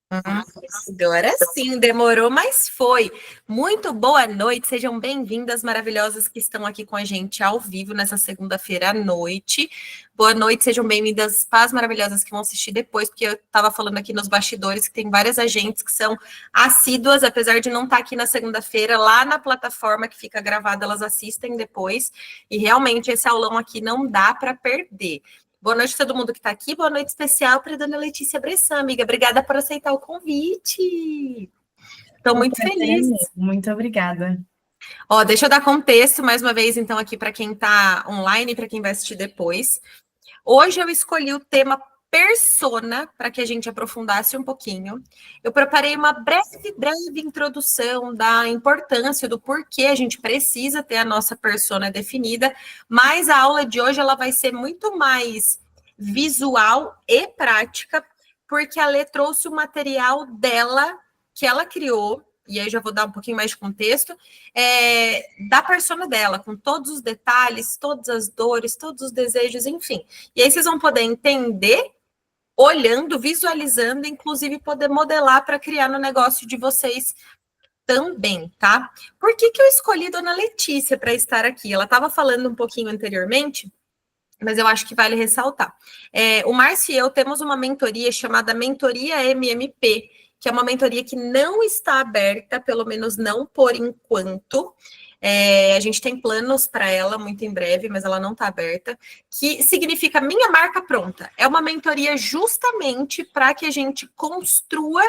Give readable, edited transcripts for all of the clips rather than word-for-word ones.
Agora sim, demorou, mas foi. Muito boa noite, sejam bem-vindas, maravilhosas que estão aqui com a gente ao vivo nessa segunda-feira à noite. Boa noite, sejam bem-vindas para as maravilhosas que vão assistir depois, porque eu estava falando aqui nos bastidores que tem várias agentes que são assíduas, apesar de não estar aqui na segunda-feira, lá na plataforma que fica gravada, elas assistem depois, e realmente esse aulão aqui não dá para perder. Boa noite a todo mundo que está aqui. Boa noite especial para a dona Letícia Bressan, amiga. Obrigada por aceitar o convite. Estou O muito prazer é feliz. meu. Muito obrigada. Ó, deixa eu dar contexto mais uma vez, então, aqui para quem está online e para quem vai assistir depois. Hoje eu escolhi o tema persona para que a gente aprofundasse um pouquinho. Eu preparei uma breve introdução da importância do porquê a gente precisa ter a nossa persona definida, mas a aula de hoje ela vai ser muito mais visual e prática, porque a Lê trouxe o material dela que ela criou. E aí já vou dar um pouquinho mais de contexto, da persona dela, com todos os detalhes, todas as dores, todos os desejos, enfim. E aí vocês vão poder entender, olhando, visualizando, inclusive poder modelar para criar no negócio de vocês também, tá? Por que eu escolhi Dona Letícia para estar aqui? Ela estava falando um pouquinho anteriormente, mas eu acho que vale ressaltar. O Márcio e eu temos uma mentoria chamada Mentoria MMP, que é uma mentoria que não está aberta, pelo menos não por enquanto. A gente tem planos para ela muito em breve, mas ela não está aberta, que significa Minha Marca Pronta. É uma mentoria justamente para que a gente construa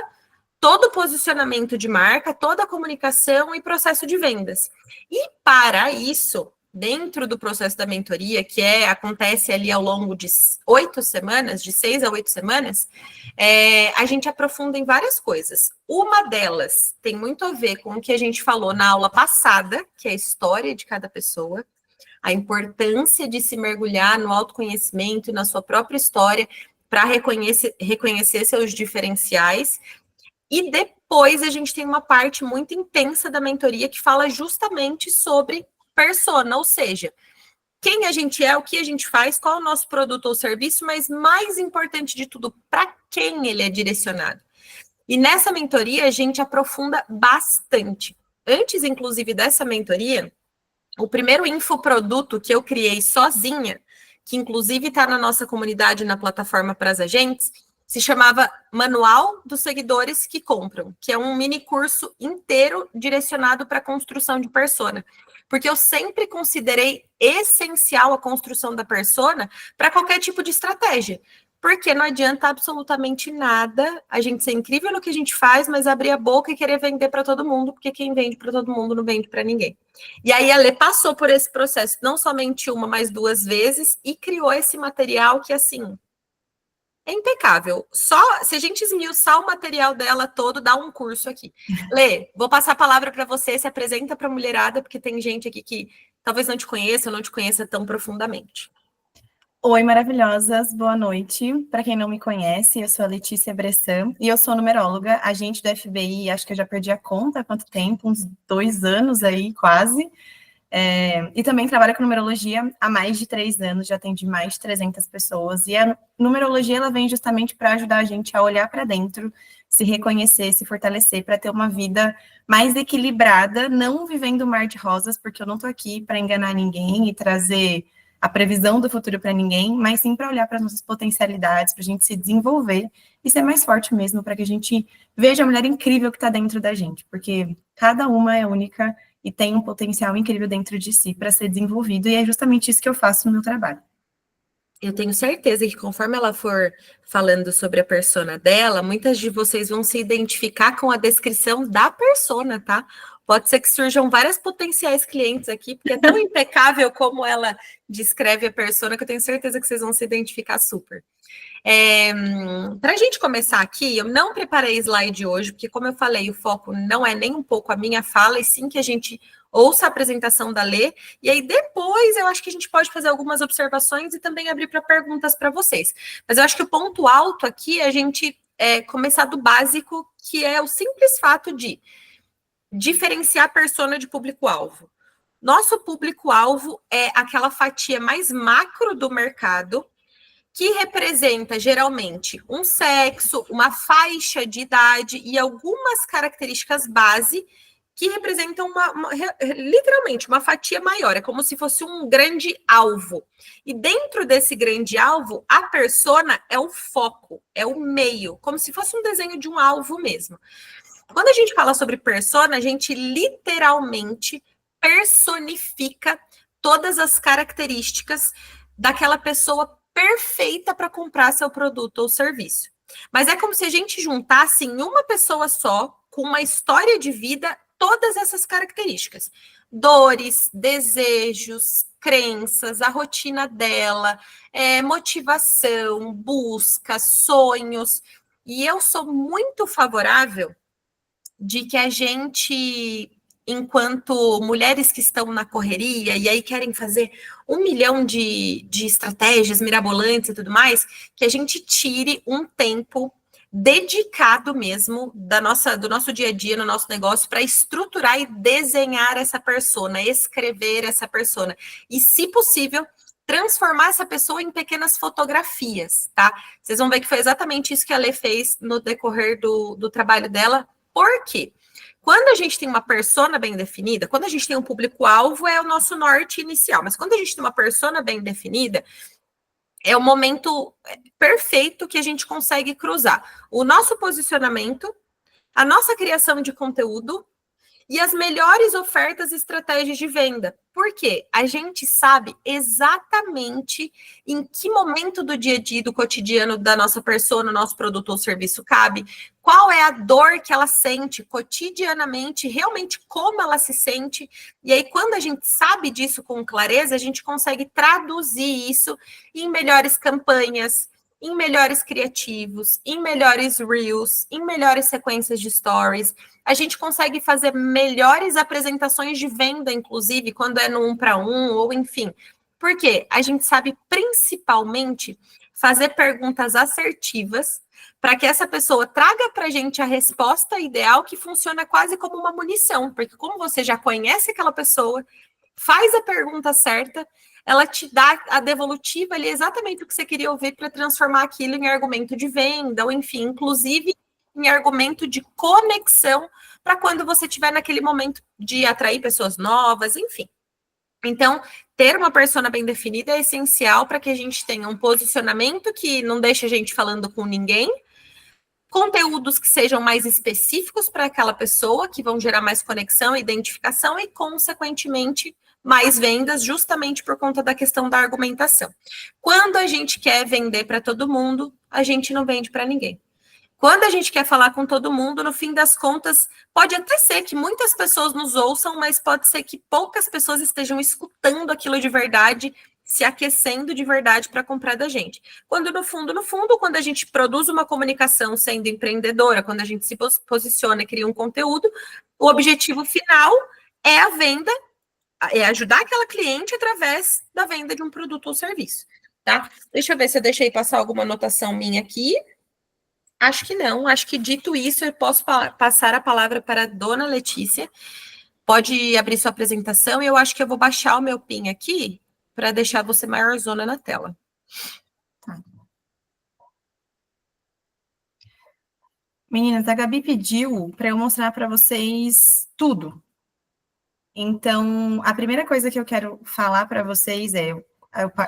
todo o posicionamento de marca, toda a comunicação e processo de vendas. E para isso, dentro do processo da mentoria, que acontece ali ao longo de 8 semanas, de 6 a 8 semanas, a gente aprofunda em várias coisas. Uma delas tem muito a ver com o que a gente falou na aula passada, que é a história de cada pessoa, a importância de se mergulhar no autoconhecimento, na sua própria história, para reconhecer seus diferenciais. E depois a gente tem uma parte muito intensa da mentoria que fala justamente sobre persona, ou seja, quem a gente é, o que a gente faz, qual é o nosso produto ou serviço, mas mais importante de tudo, para quem ele é direcionado. E nessa mentoria a gente aprofunda bastante. Antes, inclusive, dessa mentoria, o primeiro infoproduto que eu criei sozinha, que inclusive está na nossa comunidade, na plataforma para as agentes, se chamava Manual dos Seguidores que Compram, que é um mini curso inteiro direcionado para a construção de persona. Porque eu sempre considerei essencial a construção da persona para qualquer tipo de estratégia. Porque não adianta absolutamente nada a gente ser incrível no que a gente faz, mas abrir a boca e querer vender para todo mundo, porque quem vende para todo mundo não vende para ninguém. E aí a Lê passou por esse processo não somente uma, mas duas vezes e criou esse material que, assim, é impecável. Só se a gente esmiuçar o material dela todo, dá um curso aqui. Lê, vou passar a palavra para você, se apresenta para a mulherada, porque tem gente aqui que talvez não te conheça ou não te conheça tão profundamente. Oi, maravilhosas, boa noite. Para quem não me conhece, eu sou a Letícia Bressan e eu sou numeróloga, agente do FBI, acho que eu já perdi a conta há quanto tempo, uns 2 anos aí, quase. E também trabalho com numerologia há mais de 3 anos, já atendi mais de 300 pessoas. E a numerologia, ela vem justamente para ajudar a gente a olhar para dentro, se reconhecer, se fortalecer, para ter uma vida mais equilibrada, não vivendo um mar de rosas, porque eu não estou aqui para enganar ninguém e trazer a previsão do futuro para ninguém, mas sim para olhar para as nossas potencialidades, para a gente se desenvolver e ser mais forte mesmo, para que a gente veja a mulher incrível que está dentro da gente, porque cada uma é única e tem um potencial incrível dentro de si para ser desenvolvido, e é justamente isso que eu faço no meu trabalho. Eu tenho certeza que conforme ela for falando sobre a persona dela, muitas de vocês vão se identificar com a descrição da persona, tá? Pode ser que surjam várias potenciais clientes aqui, porque é tão impecável como ela descreve a persona que eu tenho certeza que vocês vão se identificar super. Para a gente começar aqui, eu não preparei slide hoje, porque, como eu falei, o foco não é nem um pouco a minha fala, e sim que a gente ouça a apresentação da Lê, e aí depois eu acho que a gente pode fazer algumas observações e também abrir para perguntas para vocês. Mas eu acho que o ponto alto aqui é a gente começar do básico, que é o simples fato de diferenciar a persona de público-alvo. Nosso público-alvo é aquela fatia mais macro do mercado, que representa geralmente um sexo, uma faixa de idade e algumas características base que representam literalmente uma fatia maior, é como se fosse um grande alvo. E dentro desse grande alvo, a persona é o foco, é o meio, como se fosse um desenho de um alvo mesmo. Quando a gente fala sobre persona, a gente literalmente personifica todas as características daquela pessoa perfeita para comprar seu produto ou serviço. Mas é como se a gente juntasse em uma pessoa só, com uma história de vida, todas essas características. Dores, desejos, crenças, a rotina dela, motivação, busca, sonhos. E eu sou muito favorável de que a gente, enquanto mulheres que estão na correria e aí querem fazer 1 milhão de estratégias mirabolantes e tudo mais, que a gente tire um tempo dedicado mesmo do nosso dia a dia, no nosso negócio, para estruturar e desenhar essa persona, escrever essa persona. E, se possível, transformar essa pessoa em pequenas fotografias, tá? Vocês vão ver que foi exatamente isso que a Lê fez no decorrer do trabalho dela. Por quê? Quando a gente tem uma persona bem definida, quando a gente tem um público-alvo, é o nosso norte inicial, mas quando a gente tem uma persona bem definida, é o momento perfeito que a gente consegue cruzar o nosso posicionamento, a nossa criação de conteúdo e as melhores ofertas e estratégias de venda. Por quê? A gente sabe exatamente em que momento do dia a dia, do cotidiano da nossa persona, nosso produto ou serviço cabe, qual é a dor que ela sente cotidianamente, realmente como ela se sente. E aí, quando a gente sabe disso com clareza, a gente consegue traduzir isso em melhores campanhas, em melhores criativos, em melhores reels, em melhores sequências de stories. A gente consegue fazer melhores apresentações de venda, inclusive, quando é no 1 para 1, ou enfim. Por quê? A gente sabe principalmente fazer perguntas assertivas para que essa pessoa traga para a gente a resposta ideal, que funciona quase como uma munição, porque como você já conhece aquela pessoa, faz a pergunta certa, ela te dá a devolutiva ali exatamente o que você queria ouvir para transformar aquilo em argumento de venda, ou enfim, inclusive em argumento de conexão para quando você estiver naquele momento de atrair pessoas novas, enfim. Então, ter uma persona bem definida é essencial para que a gente tenha um posicionamento que não deixe a gente falando com ninguém, conteúdos que sejam mais específicos para aquela pessoa, que vão gerar mais conexão, identificação e, consequentemente, mais vendas, justamente por conta da questão da argumentação. Quando a gente quer vender para todo mundo, a gente não vende para ninguém. Quando a gente quer falar com todo mundo, no fim das contas, pode até ser que muitas pessoas nos ouçam, mas pode ser que poucas pessoas estejam escutando aquilo de verdade, se aquecendo de verdade para comprar da gente. Quando no fundo, quando a gente produz uma comunicação sendo empreendedora, quando a gente se posiciona e cria um conteúdo, o objetivo final é a venda, é ajudar aquela cliente através da venda de um produto ou serviço, tá? Deixa eu ver se eu deixei passar alguma anotação minha aqui. Acho que não. Acho que, dito isso, eu posso passar a palavra para a dona Letícia. Pode abrir sua apresentação e eu acho que eu vou baixar o meu PIN aqui para deixar você maior zona na tela. Tá. Meninas, a Gabi pediu para eu mostrar para vocês tudo. Então, a primeira coisa que eu quero falar para vocês é,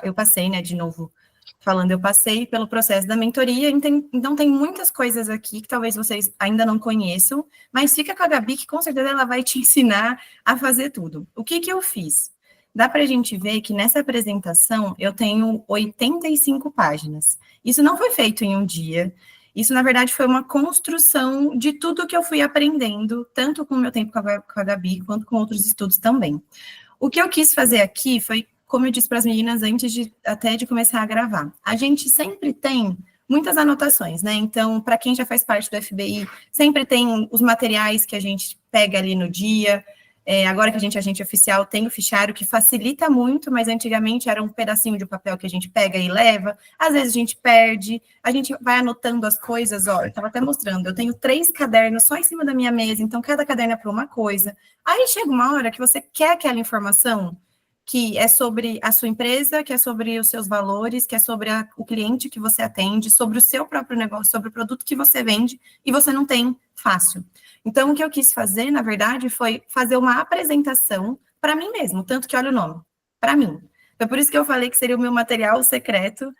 eu passei, né, de novo, falando, eu passei pelo processo da mentoria, então tem muitas coisas aqui que talvez vocês ainda não conheçam, mas fica com a Gabi, que com certeza ela vai te ensinar a fazer tudo. O que eu fiz? Dá para a gente ver que nessa apresentação eu tenho 85 páginas. Isso não foi feito em um dia. Isso, na verdade, foi uma construção de tudo que eu fui aprendendo, tanto com o meu tempo com a Gabi, quanto com outros estudos também. O que eu quis fazer aqui foi, como eu disse para as meninas antes até de começar a gravar, a gente sempre tem muitas anotações, né? Então, para quem já faz parte do FBI, sempre tem os materiais que a gente pega ali no dia. Agora que a gente é agente oficial, tem o fichário que facilita muito, mas antigamente era um pedacinho de papel que a gente pega e leva. Às vezes a gente perde, a gente vai anotando as coisas. Ó, eu estava até mostrando, eu tenho 3 cadernos só em cima da minha mesa, então cada caderno é para uma coisa. Aí chega uma hora que você quer aquela informação que é sobre a sua empresa, que é sobre os seus valores, que é sobre o cliente que você atende, sobre o seu próprio negócio, sobre o produto que você vende, e você não tem fácil. Então, o que eu quis fazer, na verdade, foi fazer uma apresentação para mim mesmo, tanto que olha o nome, para mim. Foi por isso que eu falei que seria o meu material secreto,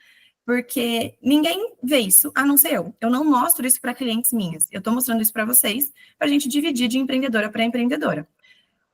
porque ninguém vê isso, a não ser eu. Eu não mostro isso para clientes minhas. Eu estou mostrando isso para vocês, para a gente dividir de empreendedora para empreendedora.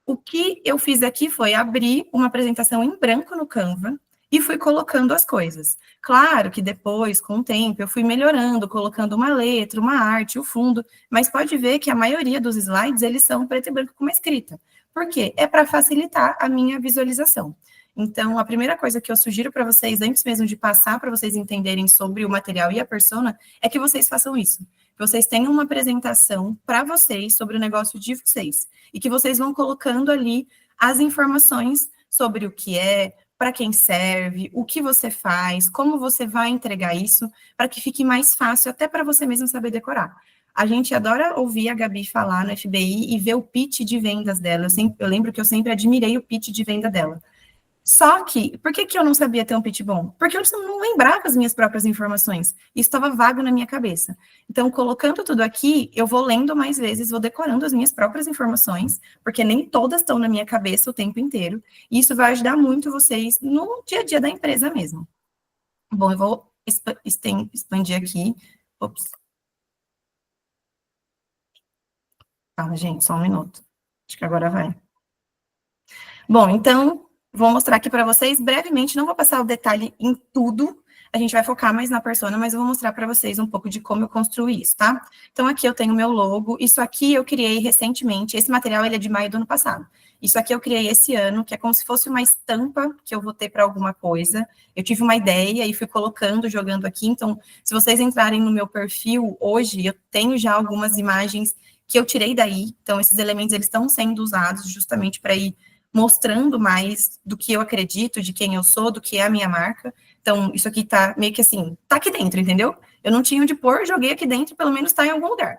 O que eu fiz aqui foi abrir uma apresentação em branco no Canva e fui colocando as coisas. Claro que depois, com o tempo, eu fui melhorando, colocando uma letra, uma arte, o fundo, mas pode ver que a maioria dos slides, eles são preto e branco com uma escrita. Por quê? É para facilitar a minha visualização. Então, a primeira coisa que eu sugiro para vocês, antes mesmo de passar para vocês entenderem sobre o material e a persona, é que vocês façam isso. Que vocês tenham uma apresentação para vocês sobre o negócio de vocês. E que vocês vão colocando ali as informações sobre o que é, para quem serve, o que você faz, como você vai entregar isso, para que fique mais fácil até para você mesmo saber decorar. A gente adora ouvir a Gabi falar no FBI e ver o pitch de vendas dela. Eu lembro que eu sempre admirei o pitch de venda dela. Só que, por que eu não sabia ter um pitch bom? Porque eu não lembrava as minhas próprias informações. Isso estava vago na minha cabeça. Então, colocando tudo aqui, eu vou lendo mais vezes, vou decorando as minhas próprias informações, porque nem todas estão na minha cabeça o tempo inteiro. E isso vai ajudar muito vocês no dia a dia da empresa mesmo. Bom, eu vou expandir aqui. Ops. Calma, gente, só um minuto. Acho que agora vai. Bom, então, vou mostrar aqui para vocês brevemente, não vou passar o detalhe em tudo, a gente vai focar mais na persona, mas eu vou mostrar para vocês um pouco de como eu construí isso, tá? Então, aqui eu tenho o meu logo, isso aqui eu criei recentemente, esse material ele é de maio do ano passado. Isso aqui eu criei esse ano, que é como se fosse uma estampa que eu vou ter para alguma coisa. Eu tive uma ideia e fui colocando, jogando aqui. Então, se vocês entrarem no meu perfil hoje, eu tenho já algumas imagens que eu tirei daí. Então, esses elementos, eles estão sendo usados justamente para ir mostrando mais do que eu acredito, de quem eu sou, do que é a minha marca. Então, isso aqui tá meio que assim, tá aqui dentro, entendeu? Eu não tinha onde pôr, joguei aqui dentro, pelo menos tá em algum lugar.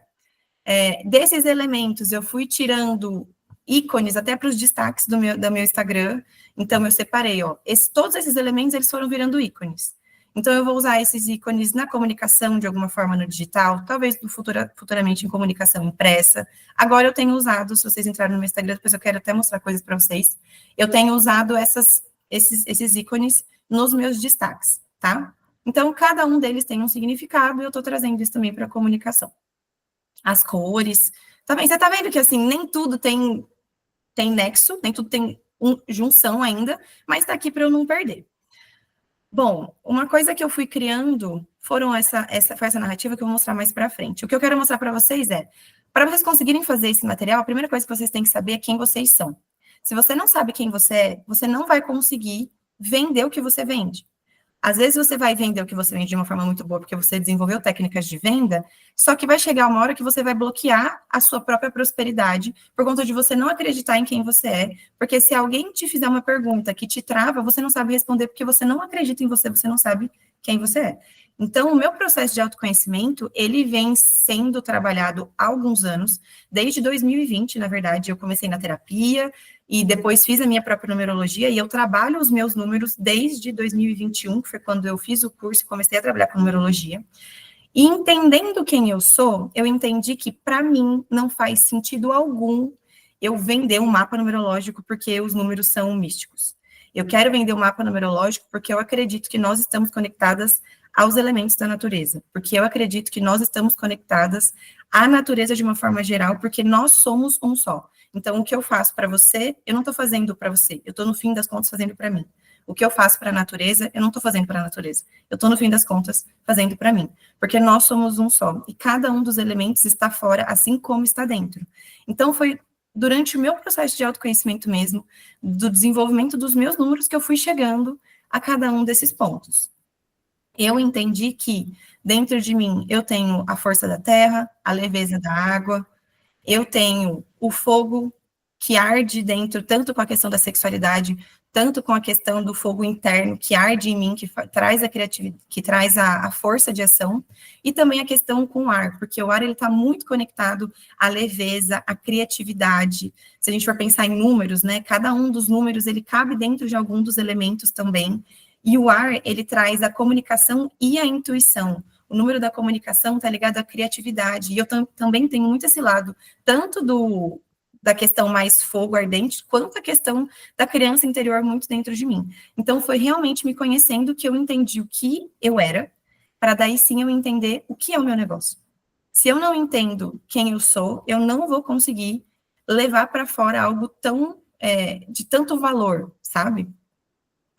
Desses elementos, eu fui tirando ícones até para os destaques do meu Instagram. Então, eu separei, ó, todos esses elementos, eles foram virando ícones. Então, eu vou usar esses ícones na comunicação, de alguma forma, no digital, talvez futuramente em comunicação impressa. Agora, eu tenho usado, se vocês entrarem no meu Instagram, depois eu quero até mostrar coisas para vocês, eu tenho usado esses ícones nos meus destaques, tá? Então, cada um deles tem um significado, e eu estou trazendo isso também para a comunicação. As cores, também, você está vendo que, assim, nem tudo tem nexo, nem tudo tem junção ainda, mas está aqui para eu não perder. Bom, uma coisa que eu fui criando foi essa narrativa que eu vou mostrar mais para frente. O que eu quero mostrar para vocês para vocês conseguirem fazer esse material, a primeira coisa que vocês têm que saber é quem vocês são. Se você não sabe quem você é, você não vai conseguir vender o que você vende. Às vezes você vai vender o que você vende de uma forma muito boa, porque você desenvolveu técnicas de venda, só que vai chegar uma hora que você vai bloquear a sua própria prosperidade por conta de você não acreditar em quem você é, porque se alguém te fizer uma pergunta que te trava, você não sabe responder porque você não acredita em você, você não sabe quem você é. Então, o meu processo de autoconhecimento, ele vem sendo trabalhado há alguns anos, desde 2020, na verdade, eu comecei na terapia, e depois fiz a minha própria numerologia, e eu trabalho os meus números desde 2021, que foi quando eu fiz o curso e comecei a trabalhar com numerologia. E entendendo quem eu sou, eu entendi que, para mim, não faz sentido algum eu vender um mapa numerológico porque os números são místicos. Eu quero vender um mapa numerológico porque eu acredito que nós estamos conectadas aos elementos da natureza, porque eu acredito que nós estamos conectadas à natureza de uma forma geral, porque nós somos um só. Então, o que eu faço para você, eu não estou fazendo para você, eu estou, no fim das contas, fazendo para mim. O que eu faço para a natureza, eu não estou fazendo para a natureza, eu estou, no fim das contas, fazendo para mim, porque nós somos um só, e cada um dos elementos está fora, assim como está dentro. Então, foi durante o meu processo de autoconhecimento mesmo, do desenvolvimento dos meus números, que eu fui chegando a cada um desses pontos. Eu entendi que dentro de mim eu tenho a força da terra, a leveza da água, eu tenho o fogo que arde dentro, tanto com a questão da sexualidade, tanto com a questão do fogo interno que arde em mim, que traz a criatividade, que traz a força de ação, e também a questão com o ar, porque o ar ele está muito conectado à leveza, à criatividade. Se a gente for pensar em números, né, cada um dos números ele cabe dentro de algum dos elementos também. E o ar ele traz a comunicação e a intuição. O número da comunicação está ligado à criatividade, e eu também tenho muito esse lado, tanto da questão mais fogo ardente, quanto a questão da criança interior muito dentro de mim. Então, foi realmente me conhecendo que eu entendi o que eu era, para daí sim eu entender o que é o meu negócio. Se eu não entendo quem eu sou, eu não vou conseguir levar para fora algo tão, de tanto valor, sabe?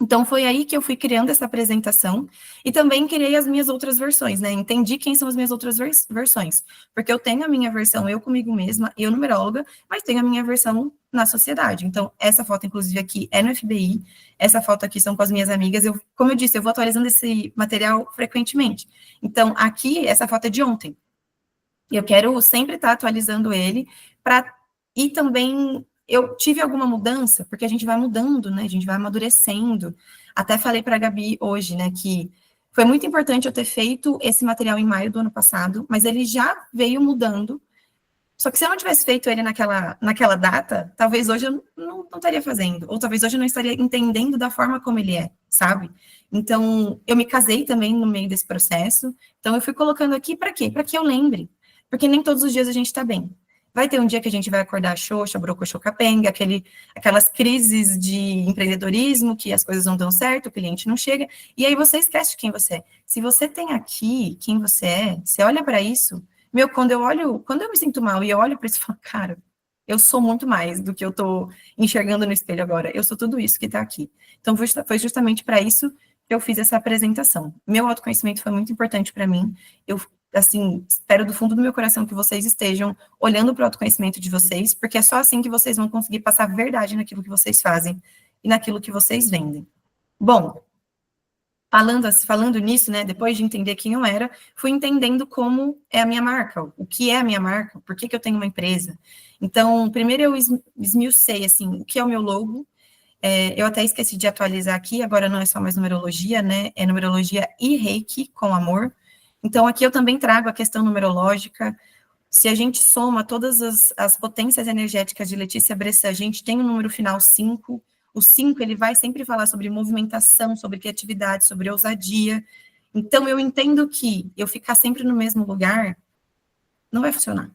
Então, foi aí que eu fui criando essa apresentação e também criei as minhas outras versões, né? Entendi quem são as minhas outras versões. Porque eu tenho a minha versão eu comigo mesma, eu numeróloga, mas tenho a minha versão na sociedade. Então, essa foto, inclusive, aqui é no FBI, essa foto aqui são com as minhas amigas. Como eu disse, eu vou atualizando esse material frequentemente. Então, aqui, essa foto é de ontem. E eu quero sempre estar atualizando ele para... E também eu tive alguma mudança, porque a gente vai mudando, né? A gente vai amadurecendo. Até falei para a Gabi hoje, né, que foi muito importante eu ter feito esse material em maio do ano passado, mas ele já veio mudando. Só que se eu não tivesse feito ele naquela data, talvez hoje eu não estaria fazendo, ou talvez hoje eu não estaria entendendo da forma como ele é, sabe? Então, eu me casei também no meio desse processo, então eu fui colocando aqui para quê? Para que eu lembre, porque nem todos os dias a gente está bem. Vai ter um dia que a gente vai acordar xoxa, brocochô, capenga, aquelas crises de empreendedorismo, que as coisas não dão certo, o cliente não chega, e aí você esquece de quem você é. Se você tem aqui quem você é, você olha para isso, quando eu me sinto mal e eu olho para isso e falo, cara, eu sou muito mais do que eu tô enxergando no espelho agora, eu sou tudo isso que está aqui. Então, foi justamente para isso que eu fiz essa apresentação. Meu autoconhecimento foi muito importante para mim, eu assim, espero do fundo do meu coração que vocês estejam olhando para o autoconhecimento de vocês, porque é só assim que vocês vão conseguir passar verdade naquilo que vocês fazem e naquilo que vocês vendem. Bom, falando nisso, né, depois de entender quem eu era, fui entendendo como é a minha marca, o que é a minha marca, por que eu tenho uma empresa. Então, primeiro eu esmiucei, assim, o que é o meu logo. Eu até esqueci de atualizar aqui, agora não é só mais numerologia, né, é numerologia e reiki com amor. Então, aqui eu também trago a questão numerológica. Se a gente soma todas as potências energéticas de Letícia Bressan, a gente tem o número final 5. O 5, ele vai sempre falar sobre movimentação, sobre criatividade, sobre ousadia. Então, eu entendo que eu ficar sempre no mesmo lugar não vai funcionar.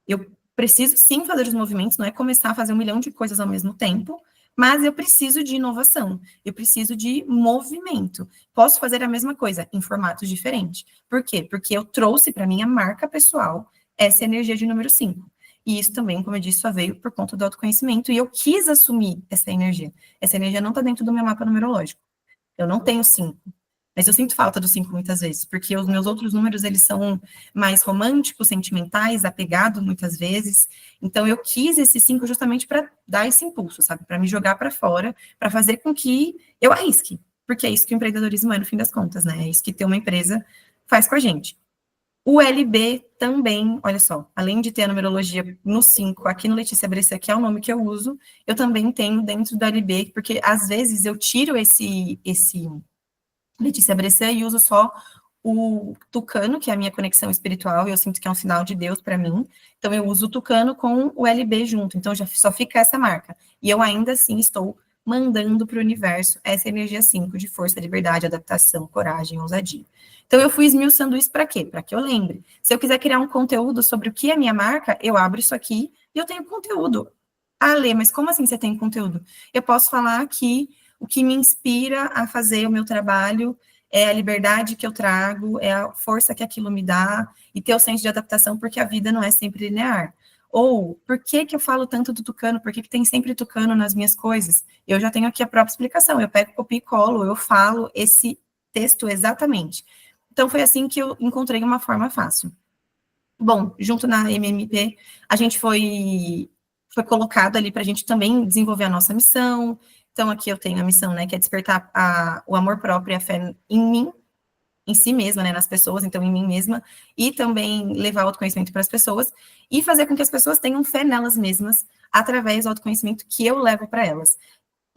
Eu preciso, sim, fazer os movimentos, não é começar a fazer 1 milhão de coisas ao mesmo tempo, mas eu preciso de inovação, eu preciso de movimento. Posso fazer a mesma coisa em formatos diferentes. Por quê? Porque eu trouxe para minha marca pessoal essa energia de número 5. E isso também, como eu disse, só veio por conta do autoconhecimento, e eu quis assumir essa energia. Essa energia não está dentro do meu mapa numerológico. Eu não tenho 5. Mas eu sinto falta do 5 muitas vezes, porque os meus outros números, eles são mais românticos, sentimentais, apegados muitas vezes. Então, eu quis esse 5 justamente para dar esse impulso, sabe? Para me jogar para fora, para fazer com que eu arrisque. Porque é isso que o empreendedorismo é, no fim das contas, né? É isso que ter uma empresa faz com a gente. O LB também, olha só, além de ter a numerologia no 5, aqui no Letícia Bressan, que é o nome que eu uso, eu também tenho dentro do LB, porque às vezes eu tiro esse Letícia Bressan e uso só o tucano, que é a minha conexão espiritual, e eu sinto que é um sinal de Deus para mim. Então, eu uso o tucano com o LB junto, então já só fica essa marca. E eu ainda assim estou mandando para o universo essa energia 5 de força, liberdade, adaptação, coragem, ousadia. Então, eu fui esmiuçando isso para quê? Para que eu lembre. Se eu quiser criar um conteúdo sobre o que é minha marca, eu abro isso aqui e eu tenho conteúdo. Ah, Lê, mas como assim você tem conteúdo? Eu posso falar que o que me inspira a fazer o meu trabalho é a liberdade que eu trago, é a força que aquilo me dá, e ter o senso de adaptação, porque a vida não é sempre linear. Ou, por que que eu falo tanto do tucano? Por que que tem sempre tucano nas minhas coisas? Eu já tenho aqui a própria explicação, eu pego, copio e colo, eu falo esse texto exatamente. Então, foi assim que eu encontrei uma forma fácil. Bom, junto na MMP, a gente foi colocado ali para a gente também desenvolver a nossa missão. Então, aqui eu tenho a missão, né, que é despertar o amor próprio e a fé em mim, em si mesma, né, nas pessoas, então em mim mesma, e também levar o autoconhecimento para as pessoas, e fazer com que as pessoas tenham fé nelas mesmas, através do autoconhecimento que eu levo para elas.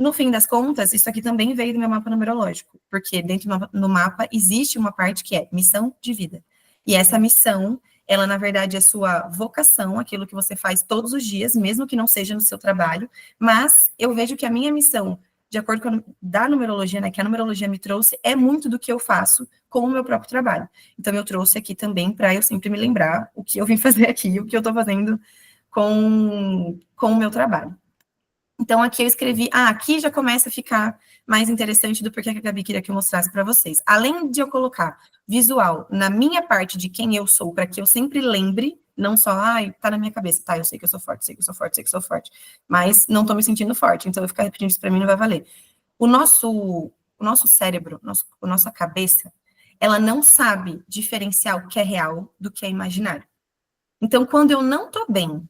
no fim das contas, isso aqui também veio do meu mapa numerológico, porque dentro no mapa existe uma parte que é missão de vida. E essa missão, ela na verdade é sua vocação, aquilo que você faz todos os dias, mesmo que não seja no seu trabalho, mas eu vejo que a minha missão, de acordo com da numerologia, né, que a numerologia me trouxe, é muito do que eu faço com o meu próprio trabalho. Então eu trouxe aqui também para eu sempre me lembrar o que eu vim fazer aqui, o que eu estou fazendo com o meu trabalho. Então, aqui eu escrevi, aqui já começa a ficar mais interessante do porquê que a Gabi queria que eu mostrasse para vocês. Além de eu colocar visual na minha parte de quem eu sou, para que eu sempre lembre, não só, tá na minha cabeça, tá, eu sei que eu sou forte, sei que eu sou forte, sei que eu sou forte, mas não tô me sentindo forte, então eu ficar repetindo isso para mim não vai valer. O nosso cérebro, a nossa cabeça, ela não sabe diferenciar o que é real do que é imaginário. Então, quando eu não tô bem,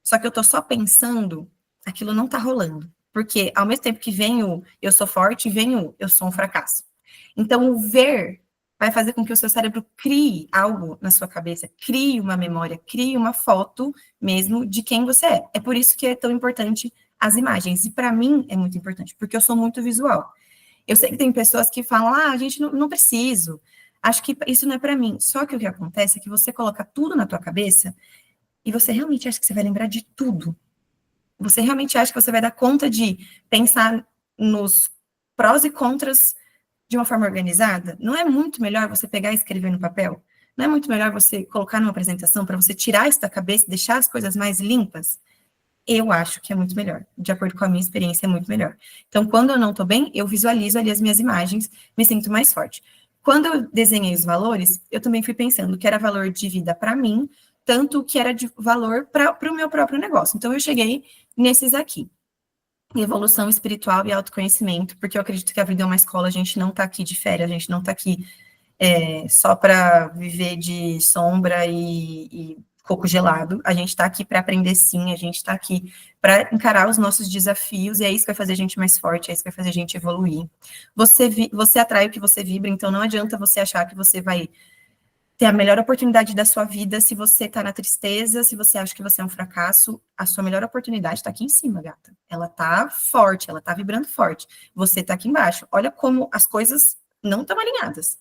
só que eu tô só pensando, aquilo não tá rolando. Porque ao mesmo tempo que vem o eu sou forte, vem o eu sou um fracasso. Então, o ver vai fazer com que o seu cérebro crie algo na sua cabeça, crie uma memória, crie uma foto mesmo de quem você é. É por isso que é tão importante as imagens. E para mim é muito importante, porque eu sou muito visual. Eu sei que tem pessoas que falam, a gente não preciso, acho que isso não é para mim. Só que o que acontece é que você coloca tudo na tua cabeça e você realmente acha que você vai lembrar de tudo. Você realmente acha que você vai dar conta de pensar nos prós e contras de uma forma organizada? Não é muito melhor você pegar e escrever no papel? Não é muito melhor você colocar numa apresentação para você tirar isso da cabeça e deixar as coisas mais limpas? Eu acho que é muito melhor. De acordo com a minha experiência, é muito melhor. Então, quando eu não estou bem, eu visualizo ali as minhas imagens, me sinto mais forte. Quando eu desenhei os valores, eu também fui pensando que era valor de vida para mim, tanto que era de valor para o meu próprio negócio. Então, eu cheguei nesses aqui. Evolução espiritual e autoconhecimento, porque eu acredito que a vida é uma escola, a gente não está aqui de férias, a gente não está aqui só para viver de sombra e coco gelado. A gente está aqui para aprender sim, a gente está aqui para encarar os nossos desafios, e é isso que vai fazer a gente mais forte, é isso que vai fazer a gente evoluir. Você atrai o que você vibra, então não adianta você achar que você vai ter a melhor oportunidade da sua vida se você está na tristeza, se você acha que você é um fracasso. A sua melhor oportunidade está aqui em cima, gata. Ela está forte, ela está vibrando forte. Você está aqui embaixo. Olha como as coisas não estão alinhadas.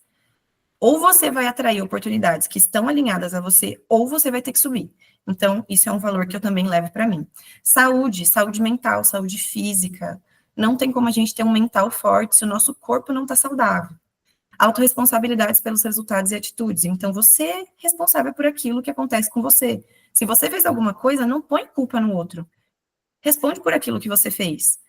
Ou você vai atrair oportunidades que estão alinhadas a você, ou você vai ter que subir. Então, isso é um valor que eu também levo para mim. Saúde mental, saúde física. Não tem como a gente ter um mental forte se o nosso corpo não está saudável. Autoresponsabilidades pelos resultados e atitudes. Então, você é responsável por aquilo que acontece com você. Se você fez alguma coisa, não põe culpa no outro. Responde por aquilo que você fez.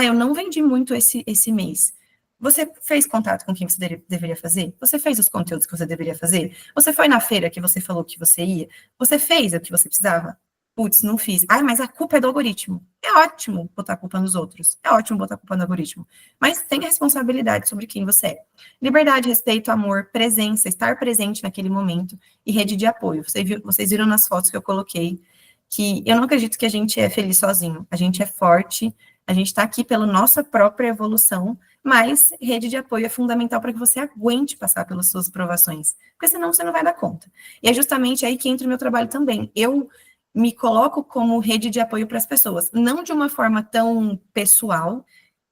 Eu não vendi muito esse mês. Você fez contato com quem você deveria fazer? Você fez os conteúdos que você deveria fazer? Você foi na feira que você falou que você ia? Você fez o que você precisava? Putz, não fiz. Mas a culpa é do algoritmo. É ótimo botar a culpa nos outros. É ótimo botar a culpa no algoritmo. Mas tenha responsabilidade sobre quem você é. Liberdade, respeito, amor, presença, estar presente naquele momento e rede de apoio. Vocês viram nas fotos que eu coloquei que eu não acredito que a gente é feliz sozinho. A gente é forte, a gente está aqui pela nossa própria evolução, mas rede de apoio é fundamental para que você aguente passar pelas suas provações, porque senão você não vai dar conta. E é justamente aí que entra o meu trabalho também. Eu me coloco como rede de apoio para as pessoas, não de uma forma tão pessoal.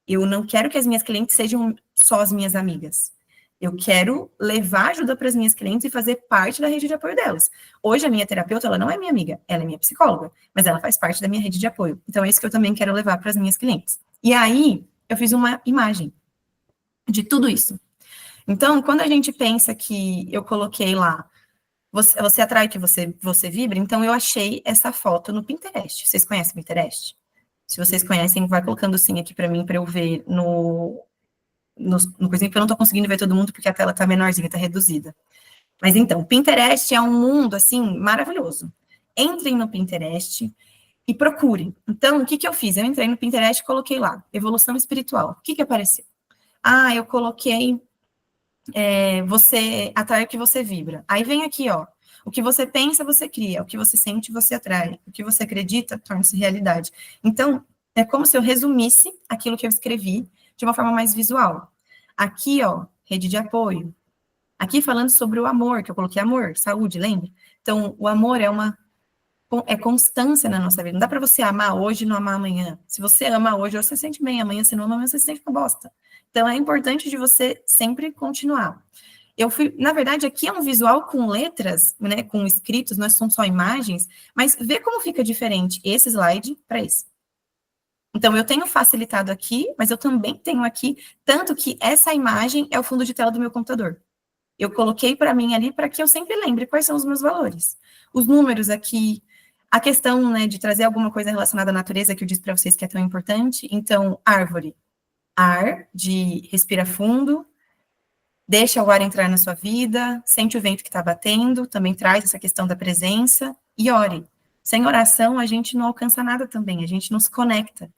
Eu não quero que as minhas clientes sejam só as minhas amigas. Eu quero levar ajuda para as minhas clientes e fazer parte da rede de apoio delas. Hoje, a minha terapeuta, ela não é minha amiga, ela é minha psicóloga, mas ela faz parte da minha rede de apoio. Então, é isso que eu também quero levar para as minhas clientes. E aí, eu fiz uma imagem de tudo isso. Então, quando a gente pensa que eu coloquei lá, você atrai o que você vibra, então eu achei essa foto no Pinterest. Vocês conhecem o Pinterest? Se vocês conhecem, vai colocando sim aqui para mim, para eu ver no coisinha, porque eu não estou conseguindo ver todo mundo, porque a tela está menorzinha, está reduzida. Mas então, Pinterest é um mundo, assim, maravilhoso. Entrem no Pinterest e procurem. Então, o que eu fiz? Eu entrei no Pinterest e coloquei lá, evolução espiritual. O que apareceu? Eu coloquei, você atrai o que você vibra. Aí vem aqui, ó, o que você pensa, você cria. O que você sente, você atrai. O que você acredita, torna-se realidade. Então, é como se eu resumisse aquilo que eu escrevi de uma forma mais visual. Aqui, ó, rede de apoio. Aqui falando sobre o amor, que eu coloquei amor, saúde, lembra? Então, o amor é uma é constância na nossa vida. Não dá para você amar hoje e não amar amanhã. Se você ama hoje, você se sente bem. Amanhã, se não ama, amanhã você se sente uma bosta. Então, é importante de você sempre continuar. Na verdade, aqui é um visual com letras, né, com escritos, não são só imagens, mas vê como fica diferente esse slide para esse. Então, eu tenho facilitado aqui, mas eu também tenho aqui, tanto que essa imagem é o fundo de tela do meu computador. Eu coloquei para mim ali para que eu sempre lembre quais são os meus valores. Os números aqui, a questão, né, de trazer alguma coisa relacionada à natureza, que eu disse para vocês que é tão importante. Então, árvore, ar, de respira fundo, deixa o ar entrar na sua vida, sente o vento que está batendo, também traz essa questão da presença, e ore. Sem oração, a gente não alcança nada também, a gente não se conecta.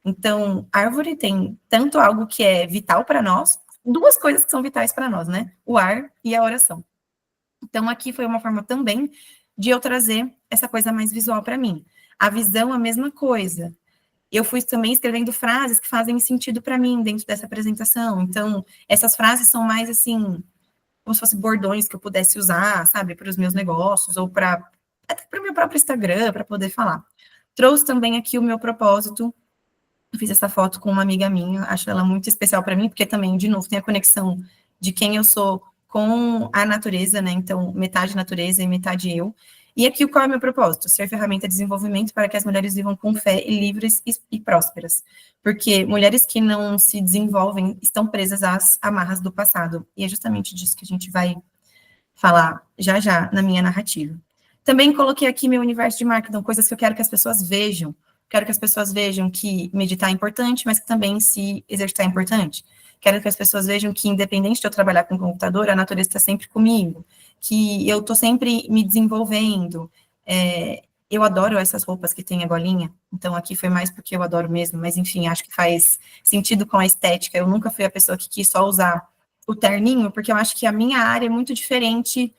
Então, árvore tem tanto algo que é vital para nós, duas coisas que são vitais para nós, né? O ar e a oração. Então, aqui foi uma forma também de eu trazer essa coisa mais visual para mim. A visão, a mesma coisa. Eu fui também escrevendo frases que fazem sentido para mim dentro dessa apresentação. Então, essas frases são mais assim, como se fossem bordões que eu pudesse usar, sabe, para os meus negócios ou até para o meu próprio Instagram, para poder falar. Trouxe também aqui o meu propósito. Eu fiz essa foto com uma amiga minha, acho ela muito especial para mim, porque também, de novo, tem a conexão de quem eu sou com a natureza, né? Então, metade natureza e metade eu. E aqui, qual é o meu propósito? Ser ferramenta de desenvolvimento para que as mulheres vivam com fé e livres e prósperas. Porque mulheres que não se desenvolvem estão presas às amarras do passado. E é justamente disso que a gente vai falar já já na minha narrativa. Também coloquei aqui meu universo de marketing, coisas que eu quero que as pessoas vejam. Quero que as pessoas vejam que meditar é importante, mas que também se exercitar é importante. Quero que as pessoas vejam que, independente de eu trabalhar com computador, a natureza está sempre comigo, que eu estou sempre me desenvolvendo. Eu adoro essas roupas que tem a golinha, então aqui foi mais porque eu adoro mesmo, mas enfim, acho que faz sentido com a estética. Eu nunca fui a pessoa que quis só usar o terninho, porque eu acho que a minha área é muito diferente,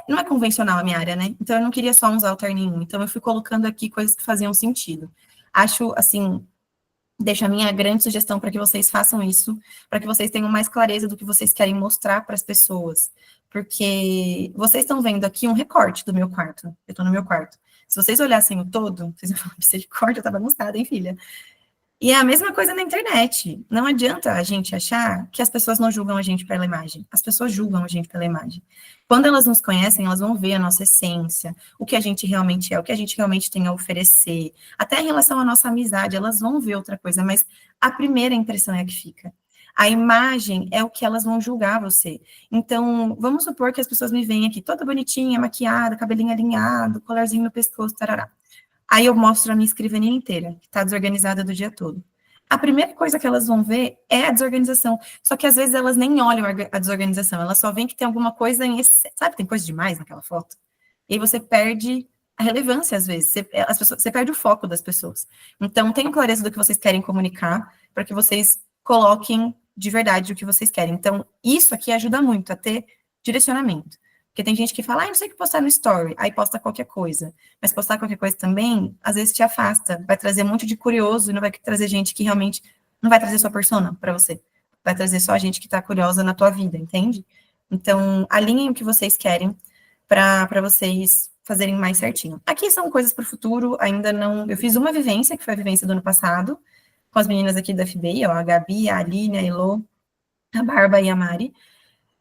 não é convencional a minha área, né? Então eu não queria só usar o terninho, então eu fui colocando aqui coisas que faziam sentido. Acho, assim, deixo a minha grande sugestão para que vocês façam isso, para que vocês tenham mais clareza do que vocês querem mostrar para as pessoas, porque vocês estão vendo aqui um recorte do meu quarto, eu estou no meu quarto. Se vocês olhassem o todo, vocês vão falar, misericórdia, tá bagunçada, hein, filha? E é a mesma coisa na internet. Não adianta a gente achar que as pessoas não julgam a gente pela imagem. As pessoas julgam a gente pela imagem. Quando elas nos conhecem, elas vão ver a nossa essência, o que a gente realmente é, o que a gente realmente tem a oferecer. Até em relação à nossa amizade, elas vão ver outra coisa, mas a primeira impressão é a que fica. A imagem é o que elas vão julgar você. Então, vamos supor que as pessoas me veem aqui toda bonitinha, maquiada, cabelinho alinhado, colarzinho no pescoço, tarará. Aí eu mostro a minha escrivaninha inteira, que está desorganizada do dia todo. A primeira coisa que elas vão ver é a desorganização. Só que às vezes elas nem olham a desorganização, elas só veem que tem alguma coisa em excesso. Sabe, tem coisa demais naquela foto? E aí você perde a relevância, às vezes. Você perde o foco das pessoas. Então, tenham clareza do que vocês querem comunicar, para que vocês coloquem de verdade o que vocês querem. Então, isso aqui ajuda muito a ter direcionamento. Porque tem gente que fala, não sei o que postar no story, aí posta qualquer coisa. Mas postar qualquer coisa também, às vezes te afasta, vai trazer um monte de curioso e não vai trazer gente que realmente não vai trazer sua persona para você. Vai trazer só a gente que está curiosa na tua vida, entende? Então, alinhem o que vocês querem para vocês fazerem mais certinho. Aqui são coisas para o futuro, ainda não... Eu fiz uma vivência, que foi a vivência do ano passado, com as meninas aqui da FBI, ó, a Gabi, a Aline, a Elô, a Barba e a Mari.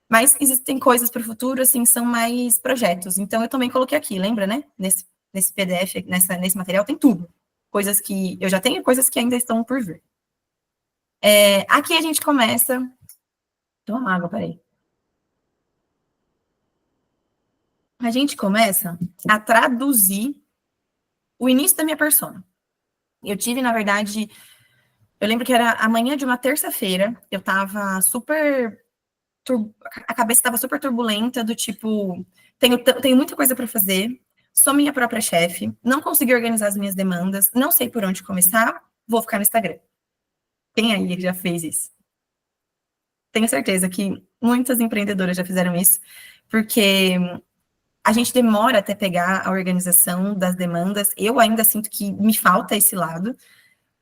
Mas existem coisas para o futuro, assim, são mais projetos. Então, eu também coloquei aqui, lembra, né? Nesse PDF, nesse material, tem tudo. Coisas que eu já tenho e coisas que ainda estão por vir. Aqui a gente começa... Toma água, peraí. A gente começa a traduzir o início da minha persona. Eu tive, na verdade... Eu lembro que era amanhã de uma terça-feira, eu tava super... A cabeça estava super turbulenta, do tipo, tenho muita coisa para fazer, sou minha própria chefe, não consegui organizar as minhas demandas, não sei por onde começar, vou ficar no Instagram. Quem aí já fez isso? Tenho certeza que muitas empreendedoras já fizeram isso, porque a gente demora até pegar a organização das demandas, eu ainda sinto que me falta esse lado,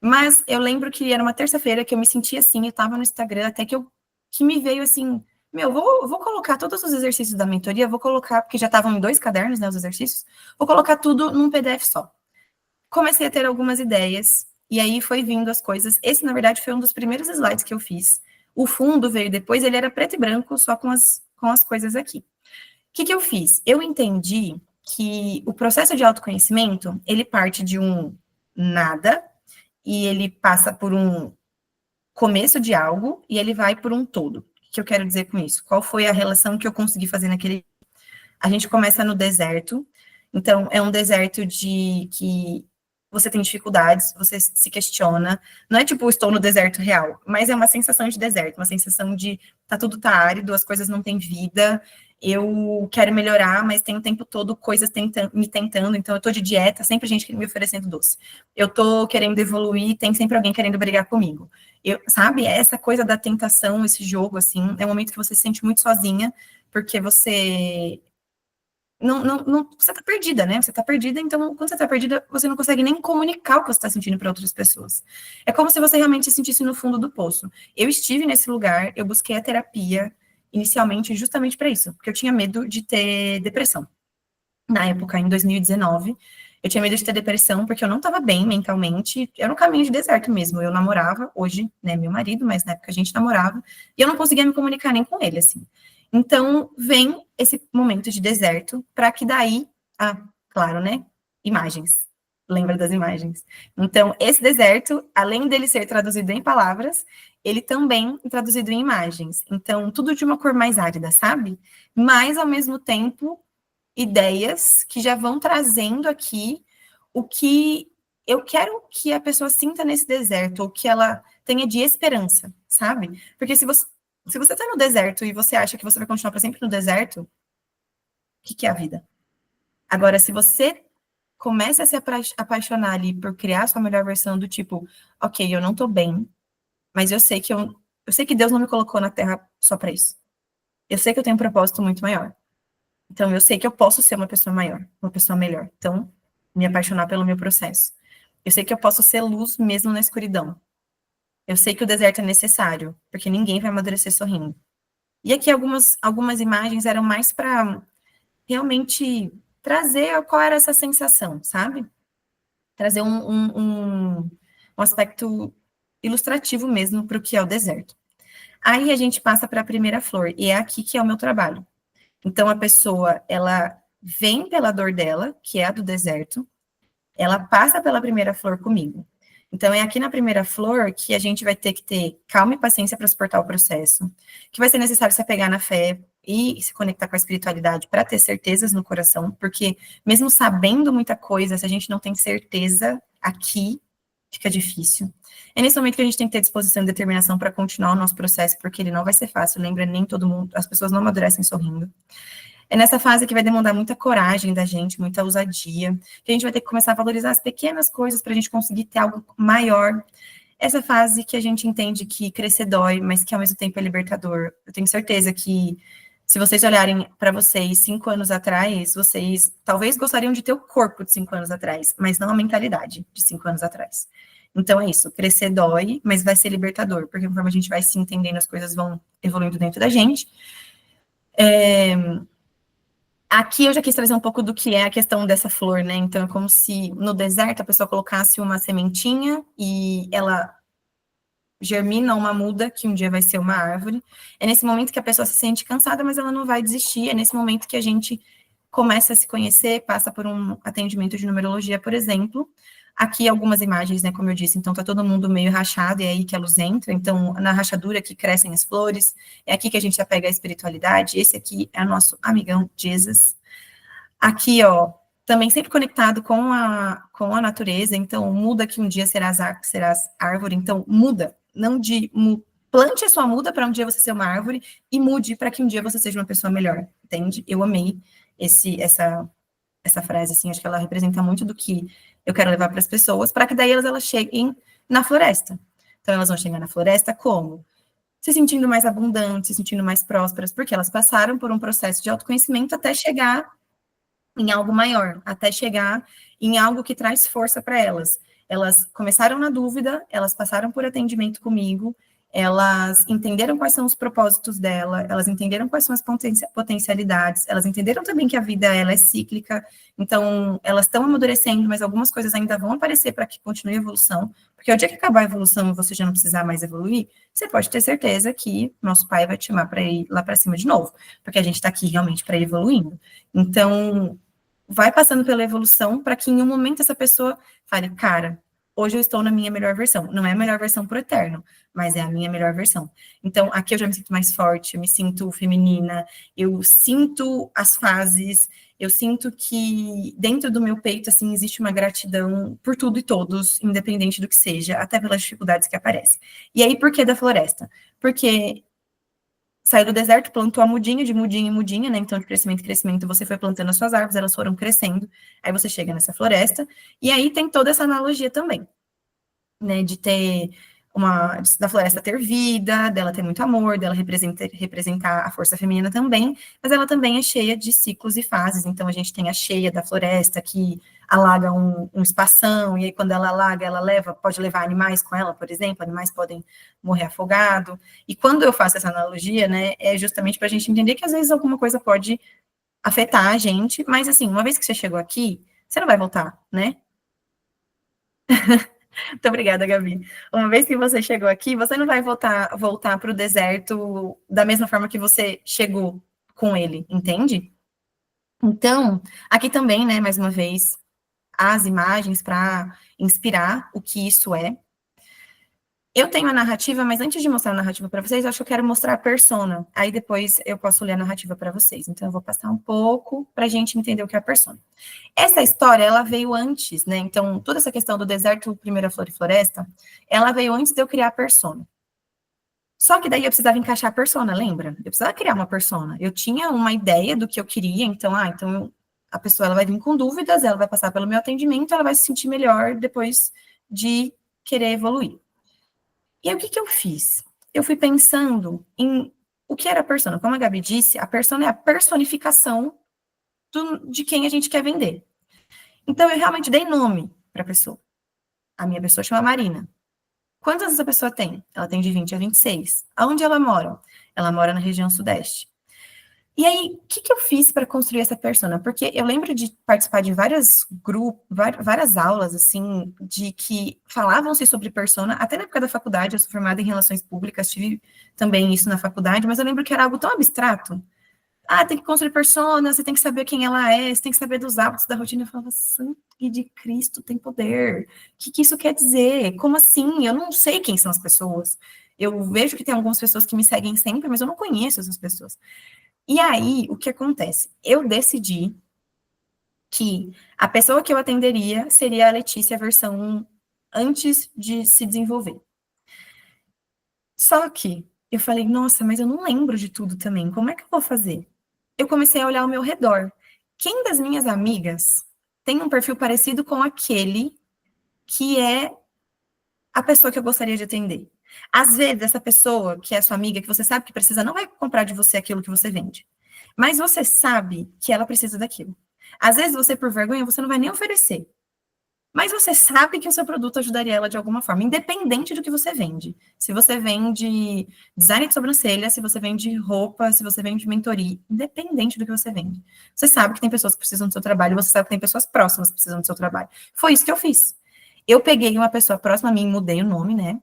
mas eu lembro que era uma terça-feira que eu me sentia assim, eu estava no Instagram, até que me veio assim... vou colocar todos os exercícios da mentoria, vou colocar, porque já estavam em 2 cadernos, né, os exercícios, vou colocar tudo num PDF só. Comecei a ter algumas ideias, e aí foi vindo as coisas. Esse, na verdade, foi um dos primeiros slides que eu fiz. O fundo veio depois, ele era preto e branco, só com as coisas aqui. O que eu fiz? Eu entendi que o processo de autoconhecimento, ele parte de um nada, e ele passa por um começo de algo, e ele vai por um todo. O que eu quero dizer com isso? Qual foi a relação que eu consegui fazer naquele... A gente começa no deserto, então é um deserto de que você tem dificuldades, você se questiona, não é tipo, estou no deserto real, mas é uma sensação de deserto, uma sensação de tudo tá árido, as coisas não têm vida, eu quero melhorar, mas tem o tempo todo coisas me tentando, então eu tô de dieta, sempre gente me oferecendo doce. Eu tô querendo evoluir, tem sempre alguém querendo brigar comigo. Sabe, essa coisa da tentação, esse jogo, assim, é um momento que você se sente muito sozinha, porque você você tá perdida, né? Você tá perdida, então, quando você tá perdida, você não consegue nem comunicar o que você tá sentindo para outras pessoas. É como se você realmente se sentisse no fundo do poço. Eu estive nesse lugar, eu busquei a terapia, inicialmente, justamente para isso, porque eu tinha medo de ter depressão. Na época, em 2019, eu tinha medo de ter depressão, porque eu não estava bem mentalmente, era um caminho de deserto mesmo. Eu namorava, hoje, né, meu marido, mas na época a gente namorava, e eu não conseguia me comunicar nem com ele, assim. Então, vem esse momento de deserto, para que daí, claro, né, imagens. Lembra das imagens. Então, esse deserto, além dele ser traduzido em palavras, ele também é traduzido em imagens. Então, tudo de uma cor mais árida, sabe? Mas, ao mesmo tempo, ideias que já vão trazendo aqui o que eu quero que a pessoa sinta nesse deserto, ou que ela tenha de esperança, sabe? Porque se você tá no deserto e você acha que você vai continuar para sempre no deserto, o que é a vida? Agora, se você começa a se apaixonar ali por criar a sua melhor versão do tipo, ok, eu não tô bem, mas eu sei que Deus não me colocou na Terra só para isso. Eu sei que eu tenho um propósito muito maior. Então, eu sei que eu posso ser uma pessoa maior, uma pessoa melhor. Então, me apaixonar pelo meu processo. Eu sei que eu posso ser luz mesmo na escuridão. Eu sei que o deserto é necessário, porque ninguém vai amadurecer sorrindo. E aqui algumas imagens eram mais para realmente trazer qual era essa sensação, sabe? Trazer um aspecto ilustrativo mesmo para o que é o deserto. Aí a gente passa para a primeira flor, e é aqui que é o meu trabalho. Então, a pessoa, ela vem pela dor dela, que é a do deserto, ela passa pela primeira flor comigo. Então, é aqui na primeira flor que a gente vai ter que ter calma e paciência para suportar o processo, que vai ser necessário se apegar na fé e se conectar com a espiritualidade para ter certezas no coração, porque mesmo sabendo muita coisa, se a gente não tem certeza aqui, fica difícil. É nesse momento que a gente tem que ter disposição e determinação para continuar o nosso processo, porque ele não vai ser fácil. Lembra, nem todo mundo, as pessoas não amadurecem sorrindo. É nessa fase que vai demandar muita coragem da gente, muita ousadia, que a gente vai ter que começar a valorizar as pequenas coisas para a gente conseguir ter algo maior. Essa fase que a gente entende que crescer dói, mas que ao mesmo tempo é libertador. Eu tenho certeza que se vocês olharem para vocês 5 anos atrás, vocês talvez gostariam de ter o corpo de 5 anos atrás, mas não a mentalidade de 5 anos atrás. Então é isso, crescer dói, mas vai ser libertador, porque conforme a gente vai se entendendo, as coisas vão evoluindo dentro da gente. Aqui eu já quis trazer um pouco do que é a questão dessa flor, né? Então é como se no deserto a pessoa colocasse uma sementinha e ela germina uma muda que um dia vai ser uma árvore. É nesse momento que a pessoa se sente cansada, mas ela não vai desistir. É nesse momento que a gente começa a se conhecer, passa por um atendimento de numerologia, por exemplo. Aqui algumas imagens, né, como eu disse, então tá todo mundo meio rachado, e é aí que a luz entra, então na rachadura que crescem as flores, é aqui que a gente apega a espiritualidade, esse aqui é o nosso amigão Jesus. Aqui, ó, também sempre conectado com a natureza, então muda que um dia serás árvore, então muda, não de plante a sua muda para um dia você ser uma árvore e mude para que um dia você seja uma pessoa melhor, entende? Eu amei essa frase, assim, acho que ela representa muito do que eu quero levar para as pessoas, para que daí elas cheguem na floresta. Então, elas vão chegar na floresta como? Se sentindo mais abundantes, se sentindo mais prósperas, porque elas passaram por um processo de autoconhecimento até chegar em algo maior, até chegar em algo que traz força para elas. Elas começaram na dúvida, elas passaram por atendimento comigo, elas entenderam quais são os propósitos dela, elas entenderam quais são as potencialidades, elas entenderam também que a vida ela é cíclica, então elas estão amadurecendo, mas algumas coisas ainda vão aparecer para que continue a evolução, porque o dia que acabar a evolução e você já não precisar mais evoluir, você pode ter certeza que nosso pai vai te chamar para ir lá para cima de novo, porque a gente está aqui realmente para ir evoluindo. Então, vai passando pela evolução para que em um momento essa pessoa fale, cara, hoje eu estou na minha melhor versão. Não é a melhor versão por eterno, mas é a minha melhor versão. Então, aqui eu já me sinto mais forte, eu me sinto feminina, eu sinto as fases, eu sinto que dentro do meu peito, assim, existe uma gratidão por tudo e todos, independente do que seja, até pelas dificuldades que aparecem. E aí, por que da floresta? Porque saiu do deserto, plantou a mudinha, de mudinha em mudinha, né? Então, de crescimento em crescimento, você foi plantando as suas árvores, elas foram crescendo, aí você chega nessa floresta, e aí tem toda essa analogia também, né? De ter da floresta ter vida, dela ter muito amor, dela representar a força feminina também, mas ela também é cheia de ciclos e fases. Então, a gente tem a cheia da floresta, que alaga um espação, e aí quando ela alaga, pode levar animais com ela, por exemplo, animais podem morrer afogado. E quando eu faço essa analogia, né, é justamente para a gente entender que às vezes alguma coisa pode afetar a gente, mas assim, uma vez que você chegou aqui, você não vai voltar, né? Muito obrigada, Gabi. Uma vez que você chegou aqui, você não vai voltar para o deserto da mesma forma que você chegou com ele, entende? Então, aqui também, né, mais uma vez, as imagens para inspirar o que isso é. Eu tenho a narrativa, mas antes de mostrar a narrativa para vocês, eu acho que eu quero mostrar a persona. Aí depois eu posso ler a narrativa para vocês. Então, eu vou passar um pouco para a gente entender o que é a persona. Essa história, ela veio antes, né? Então, toda essa questão do deserto, primeira flor e floresta, ela veio antes de eu criar a persona. Só que daí eu precisava encaixar a persona, lembra? Eu precisava criar uma persona. Eu tinha uma ideia do que eu queria, então, a pessoa ela vai vir com dúvidas, ela vai passar pelo meu atendimento, ela vai se sentir melhor depois de querer evoluir. E aí, o que eu fiz? Eu fui pensando em o que era a persona. Como a Gabi disse, a persona é a personificação de quem a gente quer vender. Então, eu realmente dei nome para a pessoa. A minha pessoa chama Marina. Quantos anos essa pessoa tem? Ela tem de 20 a 26. Aonde ela mora? Ela mora na região sudeste. E aí, o que eu fiz para construir essa persona? Porque eu lembro de participar de vários grupos, várias aulas, assim, de que falavam-se sobre persona, até na época da faculdade, eu sou formada em relações públicas, tive também isso na faculdade, mas eu lembro que era algo tão abstrato. Ah, tem que construir persona, você tem que saber quem ela é, você tem que saber dos hábitos da rotina. Eu falava, sangue de Cristo tem poder. O que isso quer dizer? Como assim? Eu não sei quem são as pessoas. Eu vejo que tem algumas pessoas que me seguem sempre, mas eu não conheço essas pessoas. E aí, o que acontece? Eu decidi que a pessoa que eu atenderia seria a Letícia versão 1, antes de se desenvolver. Só que eu falei, nossa, mas eu não lembro de tudo também. Como é que eu vou fazer? Eu comecei a olhar ao meu redor. Quem das minhas amigas tem um perfil parecido com aquele que é a pessoa que eu gostaria de atender? Às vezes, essa pessoa que é sua amiga, que você sabe que precisa, não vai comprar de você aquilo que você vende. Mas você sabe que ela precisa daquilo. Às vezes, você, por vergonha, você não vai nem oferecer. Mas você sabe que o seu produto ajudaria ela de alguma forma, independente do que você vende. Se você vende design de sobrancelha, se você vende roupa, se você vende mentoria, independente do que você vende. Você sabe que tem pessoas que precisam do seu trabalho, você sabe que tem pessoas próximas que precisam do seu trabalho. Foi isso que eu fiz. Eu peguei uma pessoa próxima a mim, mudei o nome, né?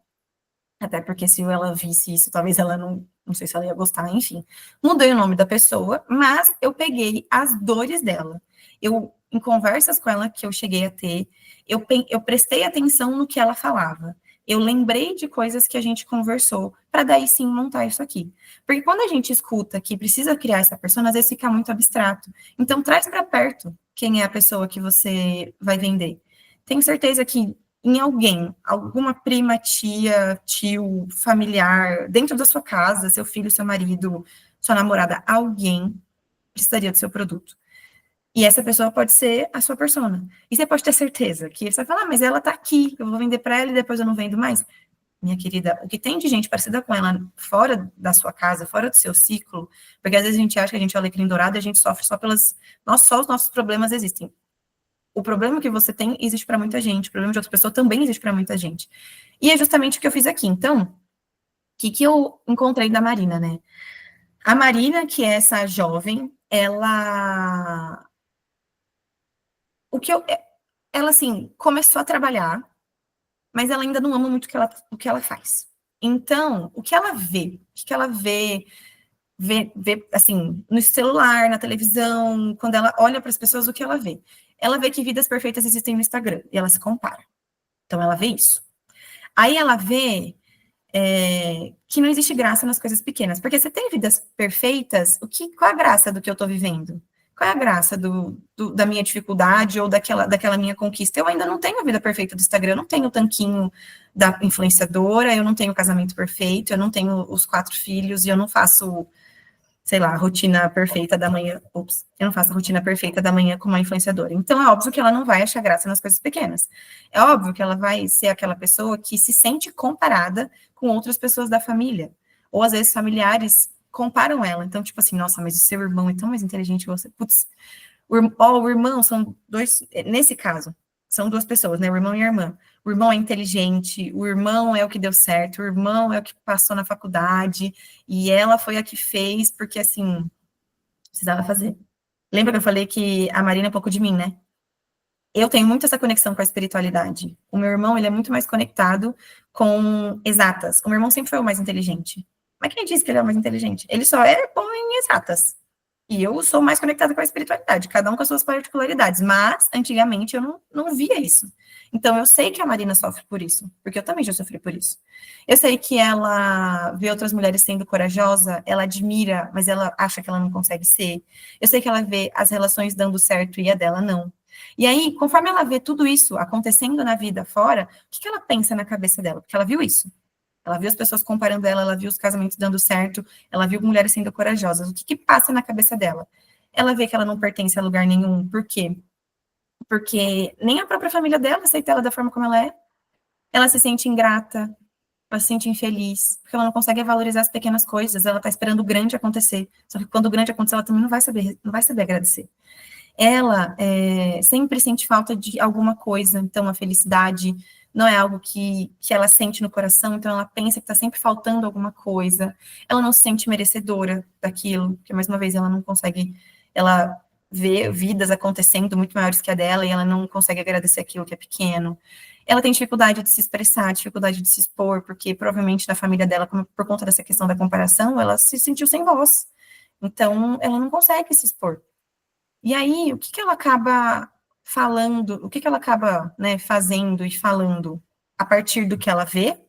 Até porque se ela visse isso, talvez ela não sei se ela ia gostar, enfim. Mudei o nome da pessoa, mas eu peguei as dores dela. Em conversas com ela que eu cheguei a ter, eu prestei atenção no que ela falava. Eu lembrei de coisas que a gente conversou, para daí sim montar isso aqui. Porque quando a gente escuta que precisa criar essa pessoa, às vezes fica muito abstrato. Então, traz para perto quem é a pessoa que você vai vender. Tenho certeza que em alguém, alguma prima, tia, tio, familiar, dentro da sua casa, seu filho, seu marido, sua namorada, alguém precisaria do seu produto. E essa pessoa pode ser a sua persona. E você pode ter certeza que você vai falar, mas ela tá aqui, eu vou vender para ela e depois eu não vendo mais. Minha querida, o que tem de gente parecida com ela fora da sua casa, fora do seu ciclo, porque às vezes a gente acha que a gente é o alecrim dourado e a gente sofre só os nossos problemas existem. O problema que você tem existe para muita gente, o problema de outra pessoa também existe para muita gente. E é justamente o que eu fiz aqui. Então, que eu encontrei da Marina, né? A Marina, que é essa jovem, ela... Ela, assim, começou a trabalhar, mas ela ainda não ama muito o que ela faz. Então, o que ela vê? O que ela vê, assim, no celular, na televisão, quando ela olha para as pessoas, o que ela vê? Ela vê que vidas perfeitas existem no Instagram, e ela se compara. Então, ela vê isso. Aí ela vê que não existe graça nas coisas pequenas. Porque você tem vidas perfeitas, qual é a graça do que eu estou vivendo? Qual é a graça da minha dificuldade ou daquela minha conquista? Eu ainda não tenho a vida perfeita do Instagram, eu não tenho o tanquinho da influenciadora, eu não tenho o casamento perfeito, eu não tenho os 4 filhos e eu não faço, sei lá, a rotina perfeita da manhã. Ops, eu não faço a rotina perfeita da manhã como uma influenciadora. Então, é óbvio que ela não vai achar graça nas coisas pequenas. É óbvio que ela vai ser aquela pessoa que se sente comparada com outras pessoas da família. Ou, às vezes, familiares comparam ela. Então, tipo assim, nossa, mas o seu irmão é tão mais inteligente que você. Putz, o irmão são dois, nesse caso, são 2 pessoas, né? O irmão e a irmã. O irmão é inteligente, o irmão é o que deu certo, o irmão é o que passou na faculdade, e ela foi a que fez, porque assim, precisava fazer. Lembra que eu falei que a Marina é um pouco de mim, né? Eu tenho muito essa conexão com a espiritualidade. O meu irmão, ele é muito mais conectado com exatas. O meu irmão sempre foi o mais inteligente. Mas quem disse que ele é o mais inteligente? Ele só é bom em exatas. E eu sou mais conectada com a espiritualidade, cada um com as suas particularidades. Mas, antigamente, eu não via isso. Então, eu sei que a Marina sofre por isso, porque eu também já sofri por isso. Eu sei que ela vê outras mulheres sendo corajosa, ela admira, mas ela acha que ela não consegue ser. Eu sei que ela vê as relações dando certo e a dela não. E aí, conforme ela vê tudo isso acontecendo na vida fora, o que ela pensa na cabeça dela? Porque ela viu isso. Ela viu as pessoas comparando ela viu os casamentos dando certo, ela viu mulheres sendo corajosas. O que passa na cabeça dela? Ela vê que ela não pertence a lugar nenhum. Por quê? Porque nem a própria família dela aceita ela da forma como ela é. Ela se sente ingrata, ela se sente infeliz, porque ela não consegue valorizar as pequenas coisas, ela tá esperando o grande acontecer. Só que quando o grande acontecer, ela também não vai saber agradecer. Ela sempre sente falta de alguma coisa, então a felicidade não é algo que ela sente no coração, então ela pensa que está sempre faltando alguma coisa, ela não se sente merecedora daquilo, porque mais uma vez ela não consegue, ela vê vidas acontecendo muito maiores que a dela e ela não consegue agradecer aquilo que é pequeno. Ela tem dificuldade de se expressar, dificuldade de se expor, porque provavelmente na família dela, por conta dessa questão da comparação, ela se sentiu sem voz. Então, ela não consegue se expor. E aí, o que ela acaba falando, o que ela acaba, né, fazendo e falando a partir do que ela vê?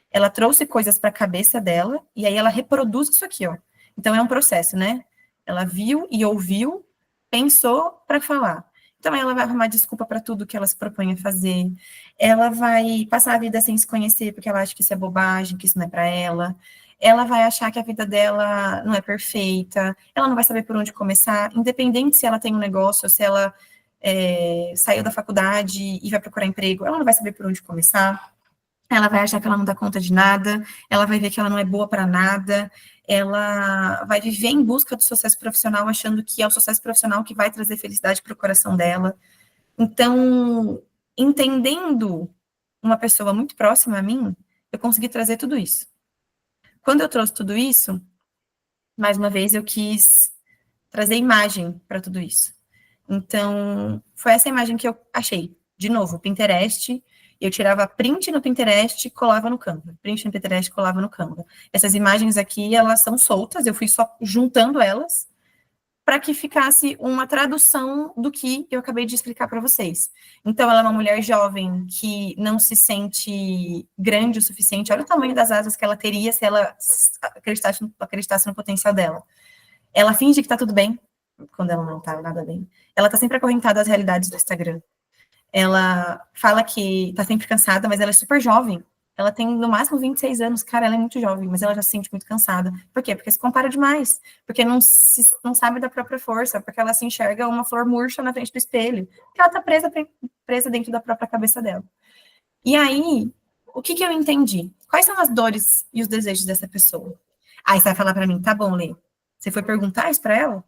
Ela trouxe coisas para a cabeça dela e aí ela reproduz isso aqui, ó. Então é um processo, né? Ela viu e ouviu, pensou para falar. Então ela vai arrumar desculpa para tudo que ela se propõe a fazer. Ela vai passar a vida sem se conhecer porque ela acha que isso é bobagem, que isso não é para ela. Ela vai achar que a vida dela não é perfeita. Ela não vai saber por onde começar, independente se ela tem um negócio, se ela saiu da faculdade e vai procurar emprego, ela não vai saber por onde começar. Ela vai achar que ela não dá conta de nada, ela vai ver que ela não é boa para nada, ela vai viver em busca do sucesso profissional, achando que é o sucesso profissional que vai trazer felicidade para o coração dela. Então, entendendo uma pessoa muito próxima a mim, eu consegui trazer tudo isso. Quando eu trouxe tudo isso, mais uma vez eu quis trazer imagem para tudo isso. Então, foi essa imagem que eu achei. De novo, Pinterest, eu tirava print no Pinterest e colava no Canva. Print no Pinterest e colava no Canva. Essas imagens aqui, elas são soltas, eu fui só juntando elas para que ficasse uma tradução do que eu acabei de explicar para vocês. Então, ela é uma mulher jovem que não se sente grande o suficiente. Olha o tamanho das asas que ela teria se ela acreditasse no potencial dela. Ela finge que está tudo bem, quando ela não tá nada bem. Ela tá sempre acorrentada às realidades do Instagram. Ela fala que tá sempre cansada, mas ela é super jovem. Ela tem no máximo 26 anos, cara, ela é muito jovem, mas ela já se sente muito cansada. Por quê? Porque se compara demais. Porque não sabe da própria força, porque ela se enxerga uma flor murcha na frente do espelho. Porque ela tá presa dentro da própria cabeça dela. E aí, o que eu entendi? Quais são as dores e os desejos dessa pessoa? Aí você vai falar para mim, tá bom, Lê, você foi perguntar isso para ela?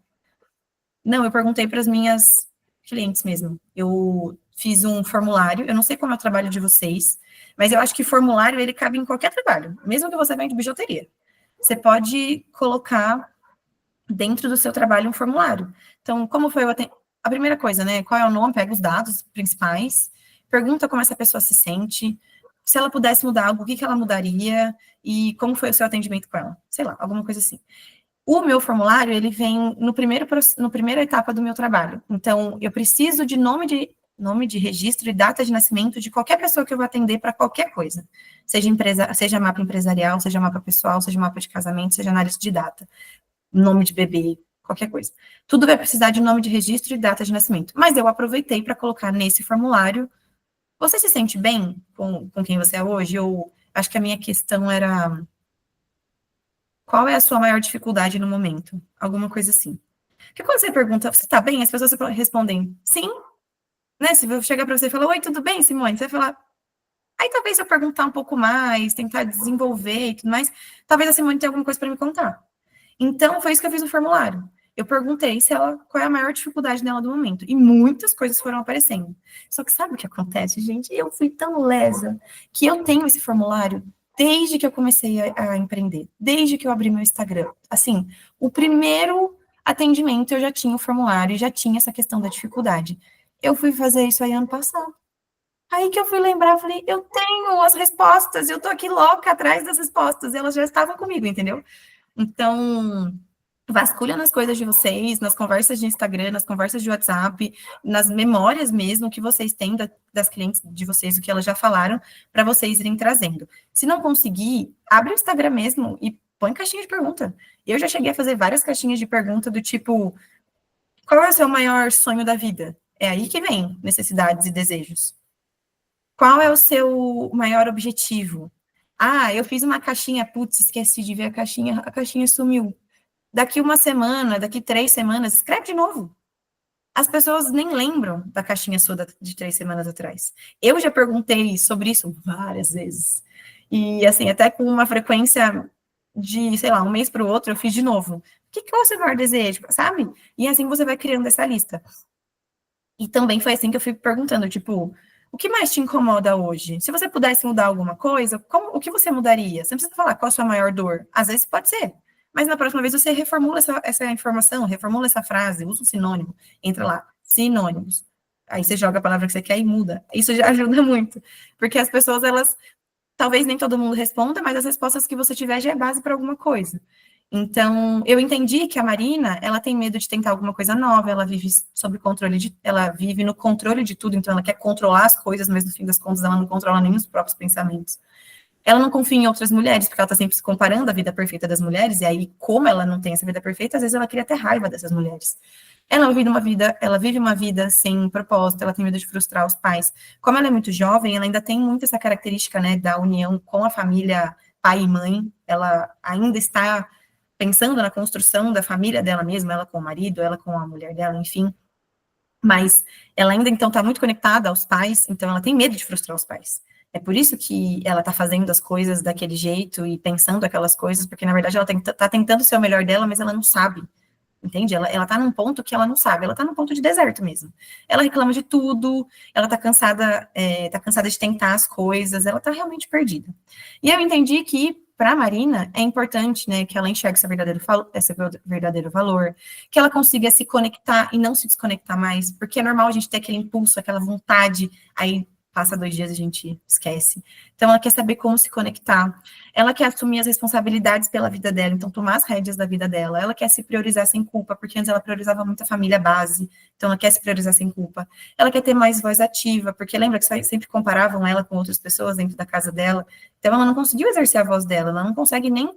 Não, eu perguntei para as minhas clientes mesmo. Eu fiz um formulário, eu não sei como é o trabalho de vocês, mas eu acho que formulário, ele cabe em qualquer trabalho, mesmo que você vende bijuteria. Você pode colocar dentro do seu trabalho um formulário. Então, como foi a primeira coisa, né? Qual é o nome? Pega os dados principais, pergunta como essa pessoa se sente, se ela pudesse mudar algo, o que ela mudaria e como foi o seu atendimento com ela. Sei lá, alguma coisa assim. O meu formulário, ele vem no primeira etapa do meu trabalho. Então, eu preciso de nome de registro e data de nascimento de qualquer pessoa que eu vou atender para qualquer coisa. Seja mapa empresarial, seja mapa pessoal, seja mapa de casamento, seja análise de data, nome de bebê, qualquer coisa. Tudo vai precisar de nome de registro e data de nascimento. Mas eu aproveitei para colocar nesse formulário. Você se sente bem com quem você é hoje? Ou acho que a minha questão era qual é a sua maior dificuldade no momento? Alguma coisa assim. Porque quando você pergunta, você tá bem? As pessoas respondem sim, né? Se eu chegar para você e falar, oi, tudo bem, Simone? Você vai falar, aí talvez eu perguntar um pouco mais, tentar desenvolver e tudo mais, talvez a Simone tenha alguma coisa para me contar. Então, foi isso que eu fiz no formulário. Eu perguntei se ela, qual é a maior dificuldade dela do momento. E muitas coisas foram aparecendo. Só que sabe o que acontece, gente? Eu fui tão lesa que eu tenho esse formulário desde que eu comecei a empreender, desde que eu abri meu Instagram. Assim, o primeiro atendimento eu já tinha o formulário e já tinha essa questão da dificuldade. Eu fui fazer isso aí ano passado. Aí que eu fui lembrar, falei, eu tenho as respostas, eu tô aqui louca atrás das respostas, elas já estavam comigo, entendeu? Então, vasculha nas coisas de vocês, nas conversas de Instagram, nas conversas de WhatsApp, nas memórias mesmo que vocês têm das clientes de vocês, o que elas já falaram, para vocês irem trazendo. Se não conseguir, abre o Instagram mesmo e põe caixinha de pergunta. Eu já cheguei a fazer várias caixinhas de pergunta do tipo, qual é o seu maior sonho da vida? É aí que vem necessidades e desejos. Qual é o seu maior objetivo? Ah, eu fiz uma caixinha, putz, esqueci de ver a caixinha sumiu. Daqui uma semana, daqui 3 semanas, escreve de novo. As pessoas nem lembram da caixinha sua de 3 semanas atrás. Eu já perguntei sobre isso várias vezes. E, assim, até com uma frequência de, sei lá, um mês para o outro, eu fiz de novo. O que é o seu maior desejo, sabe? E assim você vai criando essa lista. E também foi assim que eu fui perguntando, tipo, o que mais te incomoda hoje? Se você pudesse mudar alguma coisa, o que você mudaria? Você não precisa falar qual a sua maior dor. Às vezes pode ser. Mas na próxima vez você reformula essa informação, reformula essa frase, usa um sinônimo, entra lá, sinônimos. Aí você joga a palavra que você quer e muda. Isso já ajuda muito. Porque as pessoas, elas, talvez nem todo mundo responda, mas as respostas que você tiver já é base para alguma coisa. Então, eu entendi que a Marina, ela tem medo de tentar alguma coisa nova, ela vive sob controle ela vive no controle de tudo, então ela quer controlar as coisas, mas no fim das contas ela não controla nem os próprios pensamentos. Ela não confia em outras mulheres, porque ela tá sempre se comparando a vida perfeita das mulheres, e aí, como ela não tem essa vida perfeita, às vezes ela cria até raiva dessas mulheres. Ela vive uma vida sem propósito, ela tem medo de frustrar os pais. Como ela é muito jovem, ela ainda tem muito essa característica, né, da união com a família pai e mãe, ela ainda está pensando na construção da família dela mesma, ela com o marido, ela com a mulher dela, enfim. Mas ela ainda, então, está muito conectada aos pais, então ela tem medo de frustrar os pais. É por isso que ela está fazendo as coisas daquele jeito e pensando aquelas coisas, porque, na verdade, ela está tentando ser o melhor dela, mas ela não sabe, entende? Ela tá num ponto que ela não sabe, ela tá num ponto de deserto mesmo. Ela reclama de tudo, ela tá cansada de tentar as coisas, ela tá realmente perdida. E eu entendi que para a Marina é importante, né, que ela enxergue esse verdadeiro valor, que ela consiga se conectar e não se desconectar mais, porque é normal a gente ter aquele impulso, aquela vontade, aí passa 2 dias e a gente esquece. Então, ela quer saber como se conectar. Ela quer assumir as responsabilidades pela vida dela, então tomar as rédeas da vida dela. Ela quer se priorizar sem culpa, porque antes ela priorizava muito a família base, então ela quer se priorizar sem culpa. Ela quer ter mais voz ativa, porque lembra que sempre comparavam ela com outras pessoas dentro da casa dela, então ela não conseguiu exercer a voz dela, ela não consegue nem,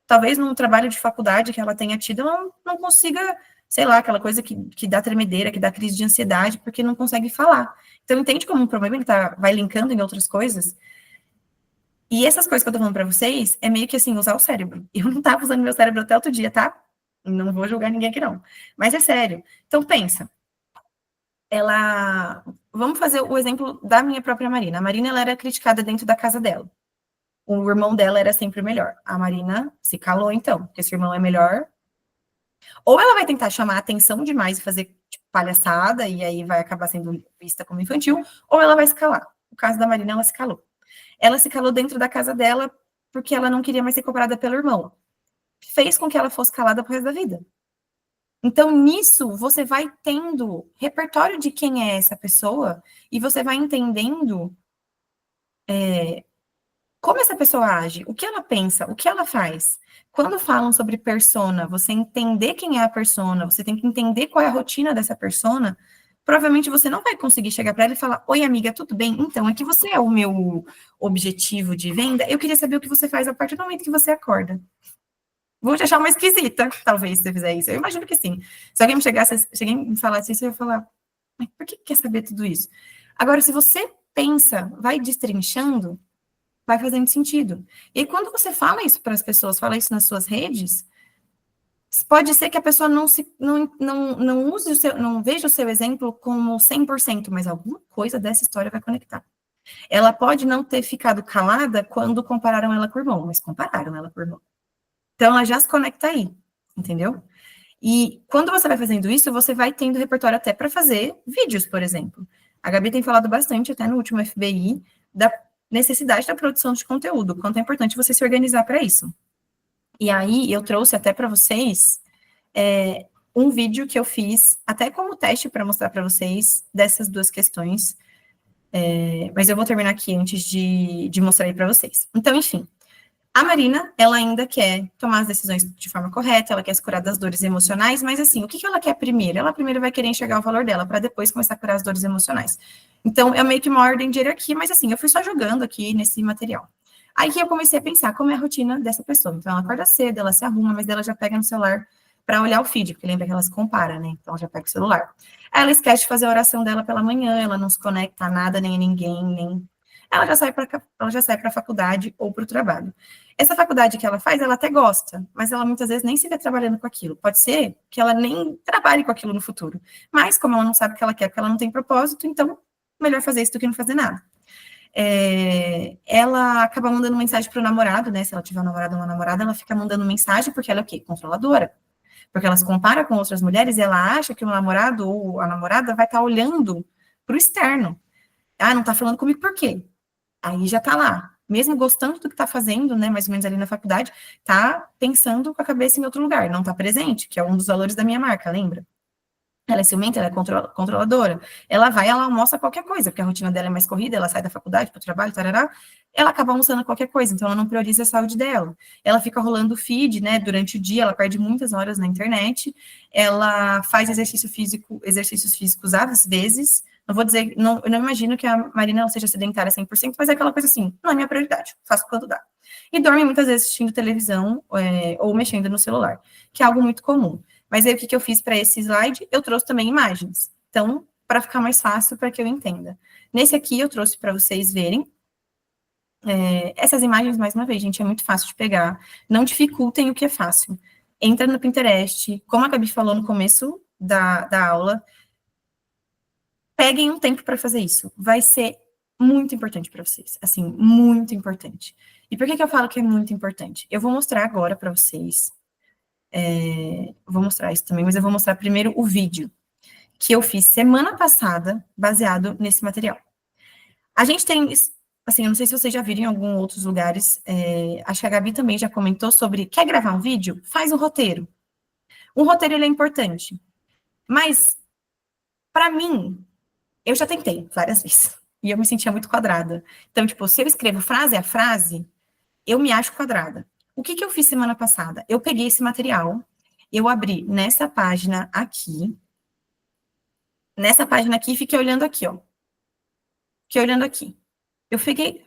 talvez num trabalho de faculdade que ela tenha tido, ela não consiga, sei lá, aquela coisa que dá tremedeira, que dá crise de ansiedade, porque não consegue falar. Então, entende como um problema ele vai linkando em outras coisas? E essas coisas que eu tô falando pra vocês, é meio que assim, usar o cérebro. Eu não tava usando meu cérebro até outro dia, tá? Não vou julgar ninguém aqui, não. Mas é sério. Então, pensa. Vamos fazer o exemplo da minha própria Marina. A Marina, ela era criticada dentro da casa dela. O irmão dela era sempre o melhor. A Marina se calou, então, porque se o irmão é melhor. Ou ela vai tentar chamar a atenção demais e fazer, tipo, palhaçada, e aí vai acabar sendo vista como infantil, ou ela vai se calar. No caso da Marina, ela se calou. Ela se calou dentro da casa dela porque ela não queria mais ser cobrada pelo irmão. Fez com que ela fosse calada pro resto da vida. Então, nisso, você vai tendo repertório de quem é essa pessoa e você vai entendendo como essa pessoa age, o que ela pensa, o que ela faz. Quando falam sobre persona, você entender quem é a persona, você tem que entender qual é a rotina dessa persona. Provavelmente você não vai conseguir chegar para ela e falar: Oi, amiga, tudo bem? Então, é que você é o meu objetivo de venda. Eu queria saber o que você faz a partir do momento que você acorda. Vou te achar uma esquisita, talvez, se você fizer isso. Eu imagino que sim. Se alguém me chegasse, cheguei me falasse isso, eu ia falar: Mas por que quer saber tudo isso? Agora, se você pensa, vai destrinchando, vai fazendo sentido. E quando você fala isso para as pessoas, fala isso nas suas redes, pode ser que a pessoa não use o seu, não veja o seu exemplo como 100%, mas alguma coisa dessa história vai conectar. Ela pode não ter ficado calada quando compararam ela com o irmão, mas compararam ela com o irmão. Então, ela já se conecta aí, entendeu? E quando você vai fazendo isso, você vai tendo repertório até para fazer vídeos, por exemplo. A Gabi tem falado bastante, até no último FBI, da necessidade da produção de conteúdo, quanto é importante você se organizar para isso. E aí, eu trouxe até para vocês um vídeo que eu fiz, até como teste para mostrar para vocês, dessas duas questões. Mas eu vou terminar aqui antes de mostrar aí para vocês. Então, enfim, a Marina, ela ainda quer tomar as decisões de forma correta, ela quer se curar das dores emocionais, mas assim, o que ela quer primeiro? Ela primeiro vai querer enxergar o valor dela, para depois começar a curar as dores emocionais. Então, é meio que uma ordem de hierarquia, mas assim, eu fui só jogando aqui nesse material. Aí que eu comecei a pensar como é a rotina dessa pessoa. Então, ela acorda cedo, ela se arruma, mas ela já pega no celular para olhar o feed, porque lembra que ela se compara, né? Então, ela já pega o celular. Aí ela esquece de fazer a oração dela pela manhã, ela não se conecta a nada, nem a ninguém, nem... Ela já sai para a faculdade ou para o trabalho. Essa faculdade que ela faz, ela até gosta, mas ela muitas vezes nem se vê trabalhando com aquilo. Pode ser que ela nem trabalhe com aquilo no futuro. Mas, como ela não sabe o que ela quer, porque ela não tem propósito, então, melhor fazer isso do que não fazer nada. Ela acaba mandando mensagem para o namorado, né? Se ela tiver um namorado ou uma namorada, ela fica mandando mensagem porque ela é o quê? Controladora. Porque ela se compara com outras mulheres e ela acha que o namorado ou a namorada vai estar olhando para o externo. Ah, não está falando comigo por quê? Aí já tá lá, mesmo gostando do que tá fazendo, né, mais ou menos ali na faculdade, tá pensando com a cabeça em outro lugar, não tá presente, que é um dos valores da minha marca, lembra? Ela é ciumenta, ela é controladora. Ela almoça qualquer coisa, porque a rotina dela é mais corrida, ela sai da faculdade para o trabalho, tarará, ela acaba almoçando qualquer coisa, então ela não prioriza a saúde dela. Ela fica rolando feed, né, durante o dia, ela perde muitas horas na internet, ela faz exercícios físicos às vezes, não vou dizer, não, eu não imagino que a Marina seja sedentária 100%, mas é aquela coisa assim, não é minha prioridade, faço quando dá. E dorme muitas vezes assistindo televisão ou mexendo no celular, que é algo muito comum. Mas aí o que eu fiz para esse slide? Eu trouxe também imagens. Então, para ficar mais fácil para que eu entenda. Nesse aqui eu trouxe para vocês verem. Essas imagens, mais uma vez, gente, é muito fácil de pegar. Não dificultem o que é fácil. Entra no Pinterest, como a Gabi falou no começo da aula, peguem um tempo para fazer isso. Vai ser muito importante para vocês. Assim, muito importante. E por que eu falo que é muito importante? Eu vou mostrar agora para vocês. Vou mostrar isso também, mas eu vou mostrar primeiro o vídeo que eu fiz semana passada, baseado nesse material. A gente tem, assim, eu não sei se vocês já viram em alguns outros lugares, acho que a Gabi também já comentou sobre, quer gravar um vídeo? Faz um roteiro. Um roteiro, ele é importante. Mas, para mim, eu já tentei várias vezes. E eu me sentia muito quadrada. Então, tipo, se eu escrevo frase a frase, eu me acho quadrada. O que eu fiz semana passada? Eu peguei esse material, eu abri nessa página aqui, e fiquei olhando aqui, ó. Fiquei olhando aqui. Eu fiquei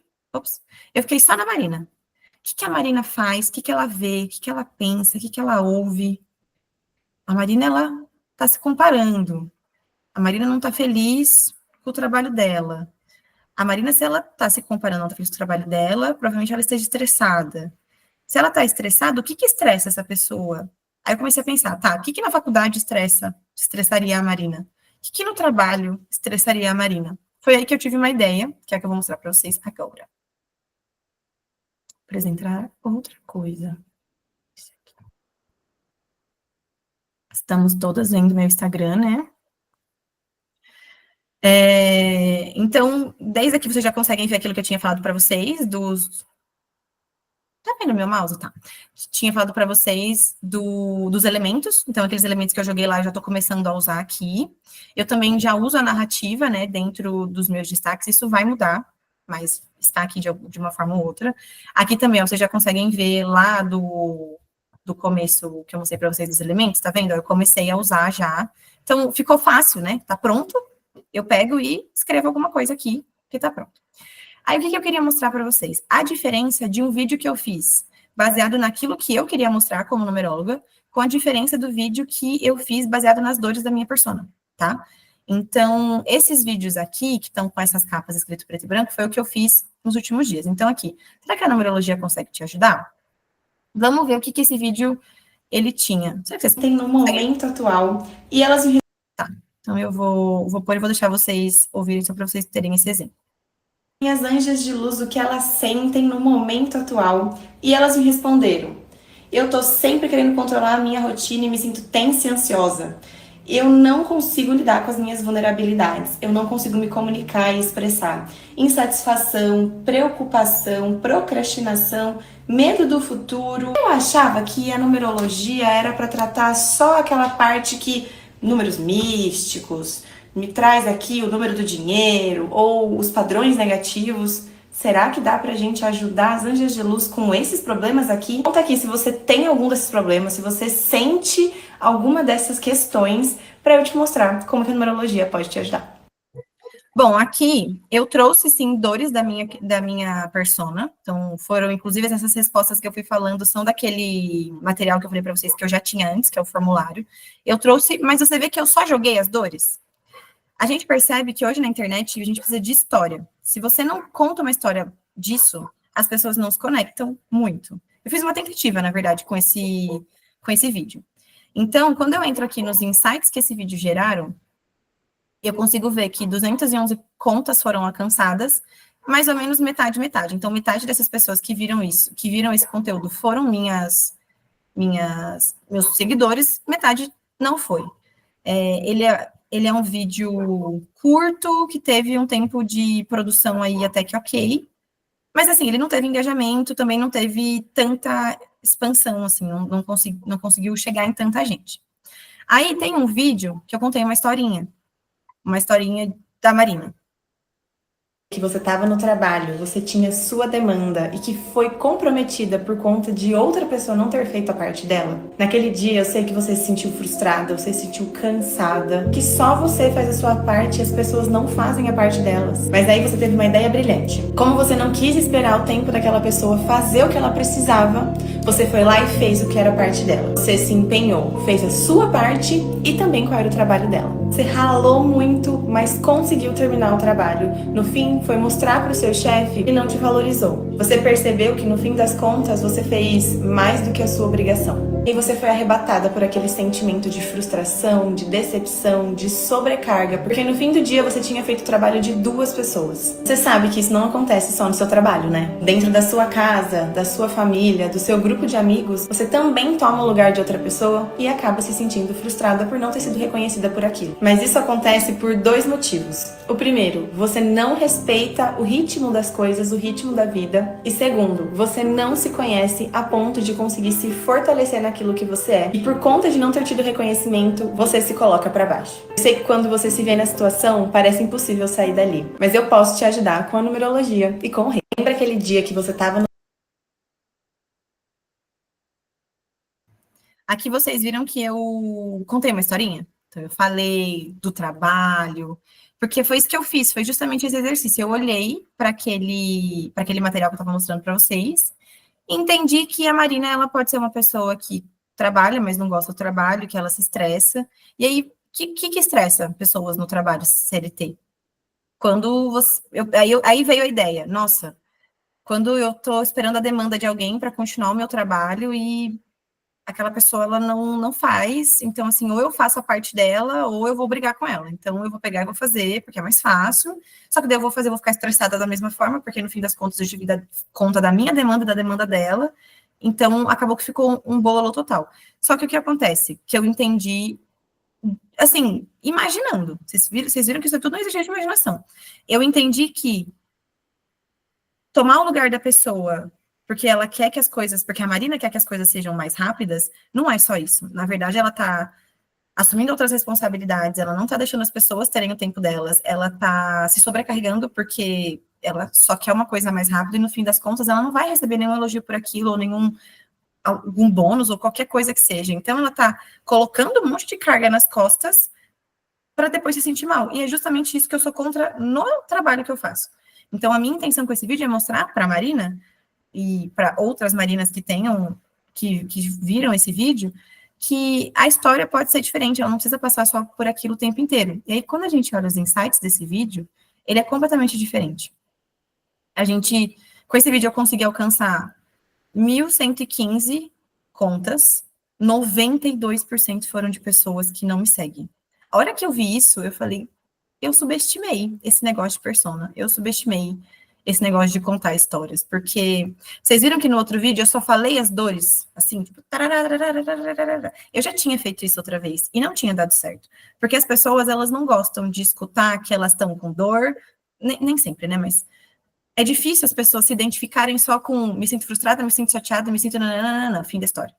só na Marina. O que a Marina faz? O que ela vê? O que ela pensa? O que ela ouve? A Marina, ela tá se comparando. A Marina não tá feliz com o trabalho dela. A Marina, se ela tá se comparando, não tá feliz com o trabalho dela, provavelmente ela esteja estressada. Se ela tá estressada, o que estressa essa pessoa? Aí eu comecei a pensar, tá, o que na faculdade estressaria a Marina? O que no trabalho estressaria a Marina? Foi aí que eu tive uma ideia, que é a que eu vou mostrar para vocês agora. Apresentar outra coisa. Estamos todas vendo meu Instagram, né? Então, desde aqui vocês já conseguem ver aquilo que eu tinha falado para vocês, Tá vendo meu mouse? Tá. Tinha falado para vocês dos elementos, então aqueles elementos que eu joguei lá eu já estou começando a usar aqui. Eu também já uso a narrativa, né, dentro dos meus destaques, isso vai mudar, mas está aqui de uma forma ou outra. Aqui também, ó, vocês já conseguem ver lá do começo que eu mostrei para vocês dos elementos, tá vendo? Eu comecei a usar já. Então, ficou fácil, né? Tá pronto, eu pego e escrevo alguma coisa aqui, que tá pronto. Aí, o que eu queria mostrar para vocês? A diferença de um vídeo que eu fiz, baseado naquilo que eu queria mostrar como numeróloga, com a diferença do vídeo que eu fiz baseado nas dores da minha persona, tá? Então, esses vídeos aqui, que estão com essas capas escrito preto e branco, foi o que eu fiz nos últimos dias. Então, aqui, será que a numerologia consegue te ajudar? Vamos ver o que esse vídeo, ele tinha. Será que vocês têm no momento atual? E elas... Tá, então eu vou pôr e vou deixar vocês ouvirem, só para vocês terem esse exemplo. Minhas anjas de luz, o que elas sentem no momento atual, e elas me responderam: eu tô sempre querendo controlar a minha rotina e me sinto tensa e ansiosa. Eu não consigo lidar com as minhas vulnerabilidades, eu não consigo me comunicar e expressar. Insatisfação, preocupação, procrastinação, medo do futuro. Eu achava que a numerologia era para tratar só aquela parte que números místicos, me traz aqui o número do dinheiro ou os padrões negativos. Será que dá pra gente ajudar as anjas de luz com esses problemas aqui? Conta aqui se você tem algum desses problemas, se você sente alguma dessas questões, para eu te mostrar como que a numerologia pode te ajudar. Bom, aqui eu trouxe, sim, dores da minha persona. Então, foram, inclusive, essas respostas que eu fui falando são daquele material que eu falei para vocês que eu já tinha antes, que é o formulário. Eu trouxe, mas você vê que eu só joguei as dores? A gente percebe que hoje na internet a gente precisa de história. Se você não conta uma história disso, as pessoas não se conectam muito. Eu fiz uma tentativa, na verdade, com esse vídeo. Então, quando eu entro aqui nos insights que esse vídeo geraram, eu consigo ver que 211 contas foram alcançadas, mais ou menos metade, metade. Então, metade dessas pessoas que viram isso, que viram esse conteúdo, foram meus seguidores, metade não foi. Ele é um vídeo curto, que teve um tempo de produção aí até que ok, mas assim, ele não teve engajamento, também não teve tanta expansão, assim, não conseguiu chegar em tanta gente. Aí tem um vídeo que eu contei uma historinha da Marina. Que você estava no trabalho, você tinha sua demanda e que foi comprometida por conta de outra pessoa não ter feito a parte dela. Naquele dia eu sei que você se sentiu frustrada, você se sentiu cansada, que só você faz a sua parte e as pessoas não fazem a parte delas. Mas aí você teve uma ideia brilhante. Como você não quis esperar o tempo daquela pessoa fazer o que ela precisava, você foi lá e fez o que era a parte dela. Você se empenhou, fez a sua parte e também qual era o trabalho dela. Você ralou muito, mas conseguiu terminar o trabalho. No fim, foi mostrar para o seu chefe que não te valorizou. Você percebeu que no fim das contas você fez mais do que a sua obrigação. E você foi arrebatada por aquele sentimento de frustração, de decepção, de sobrecarga, porque no fim do dia você tinha feito o trabalho de 2 pessoas. Você sabe que isso não acontece só no seu trabalho, né? Dentro da sua casa, da sua família, do seu grupo de amigos, você também toma o lugar de outra pessoa e acaba se sentindo frustrada por não ter sido reconhecida por aquilo. Mas isso acontece por 2 motivos. O primeiro, você não respeita o ritmo das coisas, o ritmo da vida. E segundo, você não se conhece a ponto de conseguir se fortalecer naquilo que você é. E por conta de não ter tido reconhecimento, você se coloca para baixo. Eu sei que quando você se vê na situação, parece impossível sair dali. Mas eu posso te ajudar com a numerologia e com o rei. Lembra aquele dia que você estava no... Aqui vocês viram que eu contei uma historinha? Então, eu falei do trabalho, porque foi isso que eu fiz, foi justamente esse exercício. Eu olhei para aquele material que eu estava mostrando para vocês, e entendi que a Marina, ela pode ser uma pessoa que trabalha, mas não gosta do trabalho, que ela se estressa. E aí, o que estressa pessoas no trabalho CLT? Quando você... aí veio a ideia, nossa, quando eu estou esperando a demanda de alguém para continuar o meu trabalho e aquela pessoa ela não faz, então assim, ou eu faço a parte dela, ou eu vou brigar com ela. Então eu vou pegar e vou fazer, porque é mais fácil. Só que daí eu vou fazer, eu vou ficar estressada da mesma forma, porque no fim das contas eu tive conta da minha demanda e da demanda dela. Então acabou que ficou um bololô total. Só que o que acontece? Que eu entendi assim, imaginando. Vocês viram que isso é tudo um exercício de imaginação. Eu entendi que tomar o lugar da pessoa porque ela quer que as coisas, porque a Marina quer que as coisas sejam mais rápidas, não é só isso. Na verdade, ela tá assumindo outras responsabilidades, ela não tá deixando as pessoas terem o tempo delas, ela tá se sobrecarregando porque ela só quer uma coisa mais rápida e no fim das contas ela não vai receber nenhum elogio por aquilo ou nenhum algum bônus ou qualquer coisa que seja. Então ela tá colocando um monte de carga nas costas para depois se sentir mal. E é justamente isso que eu sou contra no trabalho que eu faço. Então a minha intenção com esse vídeo é mostrar para a Marina e para outras Marinas que tenham, que viram esse vídeo, que a história pode ser diferente, ela não precisa passar só por aquilo o tempo inteiro. E aí, quando a gente olha os insights desse vídeo, ele é completamente diferente. A gente, com esse vídeo, eu consegui alcançar 1.115 contas, 92% foram de pessoas que não me seguem. A hora que eu vi isso, eu falei, eu subestimei esse negócio de persona, eu subestimei esse negócio de contar histórias, porque vocês viram que no outro vídeo eu só falei as dores, assim, tipo, eu já tinha feito isso outra vez e não tinha dado certo, porque as pessoas, elas não gostam de escutar que elas estão com dor, nem sempre, né, mas é difícil as pessoas se identificarem só com me sinto frustrada, me sinto chateada, me sinto nananana, fim da história.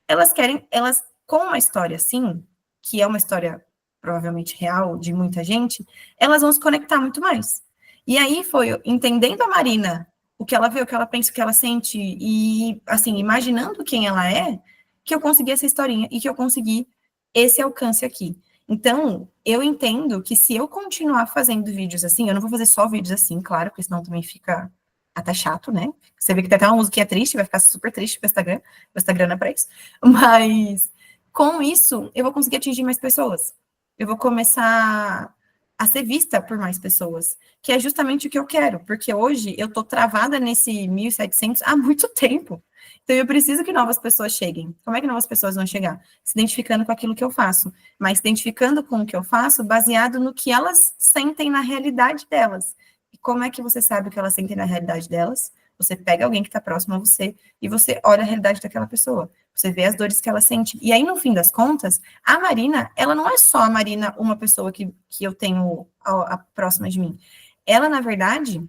Elas querem, elas, com uma história assim, que é uma história provavelmente real de muita gente, elas vão se conectar muito mais. E aí foi entendendo a Marina, o que ela vê, o que ela pensa, o que ela sente, e assim, imaginando quem ela é, que eu consegui essa historinha e que eu consegui esse alcance aqui. Então, eu entendo que se eu continuar fazendo vídeos assim, eu não vou fazer só vídeos assim, claro, porque senão também fica até chato, né? Você vê que tem até uma musiquinha triste, vai ficar super triste pro Instagram. O Instagram não é pra isso. Mas com isso, eu vou conseguir atingir mais pessoas. Eu vou começar a ser vista por mais pessoas, que é justamente o que eu quero, porque hoje eu tô travada nesse 1.700 há muito tempo. Então eu preciso que novas pessoas cheguem. Como é que novas pessoas vão chegar? Se identificando com aquilo que eu faço, mas se identificando com o que eu faço baseado no que elas sentem na realidade delas. E como é que você sabe o que elas sentem na realidade delas? Você pega alguém que está próximo a você e você olha a realidade daquela pessoa. Você vê as dores que ela sente. E aí, no fim das contas, a Marina, ela não é só a Marina, uma pessoa que eu tenho a próxima de mim. Ela, na verdade,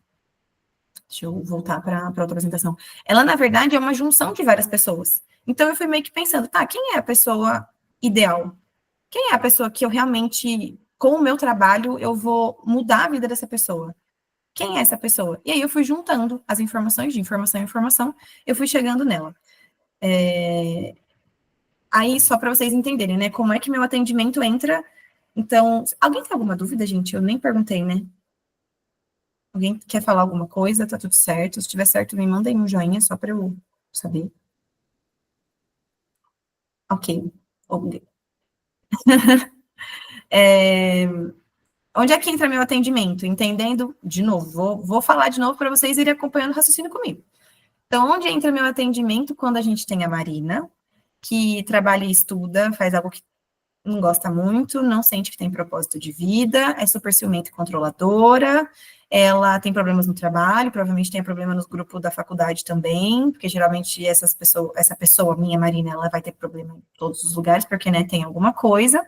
deixa eu voltar para outra apresentação. Ela, na verdade, é uma junção de várias pessoas. Então, eu fui meio que pensando, tá, quem é a pessoa ideal? Quem é a pessoa que eu realmente, com o meu trabalho, eu vou mudar a vida dessa pessoa? Quem é essa pessoa? E aí eu fui juntando as informações, de informação em informação, eu fui chegando nela. Aí, só para vocês entenderem, né, como é que meu atendimento entra. Então, alguém tem alguma dúvida, gente? Eu nem perguntei, né? Alguém quer falar alguma coisa? Tá tudo certo? Se tiver certo, me mandem um joinha só para eu saber. Ok. Onde é que entra meu atendimento? Entendendo, de novo, vou falar de novo para vocês irem acompanhando o raciocínio comigo. Então, onde entra meu atendimento quando a gente tem a Marina, que trabalha e estuda, faz algo que não gosta muito, não sente que tem propósito de vida, é super ciumenta e controladora, ela tem problemas no trabalho, provavelmente tem problema no grupo da faculdade também, porque geralmente essa pessoa, minha Marina, ela vai ter problema em todos os lugares, porque, né, tem alguma coisa.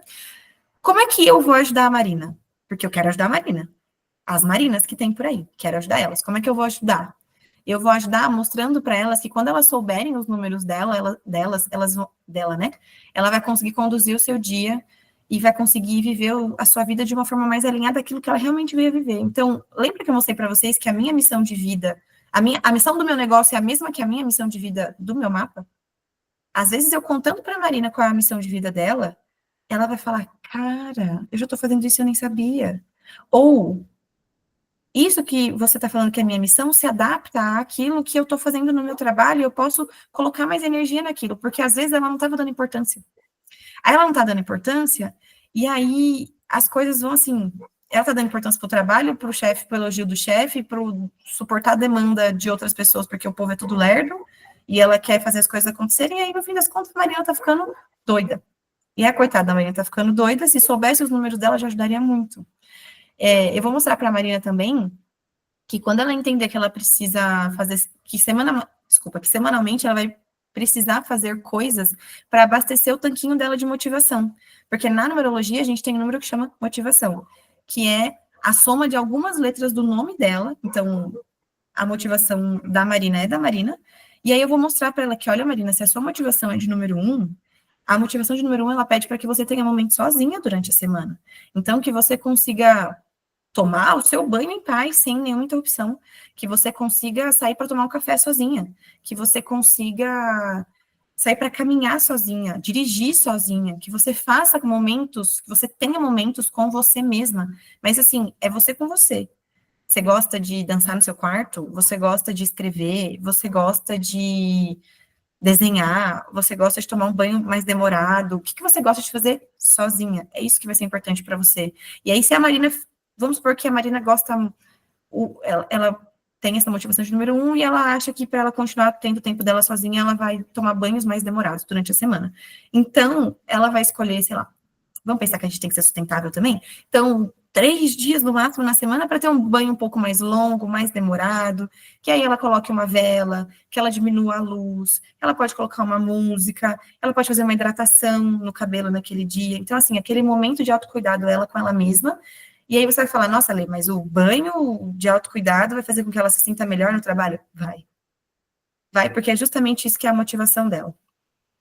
Como é que eu vou ajudar a Marina? Porque eu quero ajudar a Marina. As Marinas que tem por aí, quero ajudar elas. Como é que eu vou ajudar? Eu vou ajudar mostrando para elas que quando elas souberem os números dela, né? Ela vai conseguir conduzir o seu dia e vai conseguir viver a sua vida de uma forma mais alinhada àquilo que ela realmente veio viver. Então, lembra que eu mostrei para vocês que a minha missão de vida, a missão do meu negócio é a mesma que a minha missão de vida do meu mapa? Às vezes eu contando para a Marina qual é a missão de vida dela, ela vai falar: "Cara, eu já estou fazendo isso e eu nem sabia". Ou isso que você está falando que é minha missão se adapta àquilo que eu estou fazendo no meu trabalho, eu posso colocar mais energia naquilo, porque às vezes ela não estava dando importância. Aí ela não está dando importância, e aí as coisas vão assim, ela está dando importância para o trabalho, para o chefe, para o elogio do chefe, para suportar a demanda de outras pessoas, porque o povo é tudo lerdo, e ela quer fazer as coisas acontecerem, e aí no fim das contas a Mariana está ficando doida. E a coitada da Mariana está ficando doida, se soubesse os números dela já ajudaria muito. Eu vou mostrar para a Marina também que quando ela entender que ela precisa fazer, que semanalmente ela vai precisar fazer coisas para abastecer o tanquinho dela de motivação. Porque na numerologia a gente tem um número que chama motivação, que é a soma de algumas letras do nome dela. Então, a motivação da Marina é da Marina. E aí eu vou mostrar para ela que, olha, Marina, se a sua motivação é de número 1, a motivação de número 1, ela pede para que você tenha momento sozinha durante a semana. Então, que você consiga tomar o seu banho em paz, sem nenhuma interrupção, que você consiga sair para tomar um café sozinha, que você consiga sair para caminhar sozinha, dirigir sozinha, que você faça momentos, que você tenha momentos com você mesma. Mas assim, é você com você. Você gosta de dançar no seu quarto? Você gosta de escrever? Você gosta de desenhar? Você gosta de tomar um banho mais demorado? O que você gosta de fazer sozinha? É isso que vai ser importante para você. E aí, se a Marina, vamos supor que a Marina gosta, ela tem essa motivação de número 1 e ela acha que para ela continuar tendo o tempo dela sozinha, ela vai tomar banhos mais demorados durante a semana. Então, ela vai escolher, sei lá, vamos pensar que a gente tem que ser sustentável também? Então, 3 dias no máximo na semana para ter um banho um pouco mais longo, mais demorado, que aí ela coloque uma vela, que ela diminua a luz, ela pode colocar uma música, ela pode fazer uma hidratação no cabelo naquele dia. Então, assim, aquele momento de autocuidado ela com ela mesma. E aí você vai falar, nossa, Lê, mas o banho de autocuidado vai fazer com que ela se sinta melhor no trabalho? Vai. Vai, porque é justamente isso que é a motivação dela.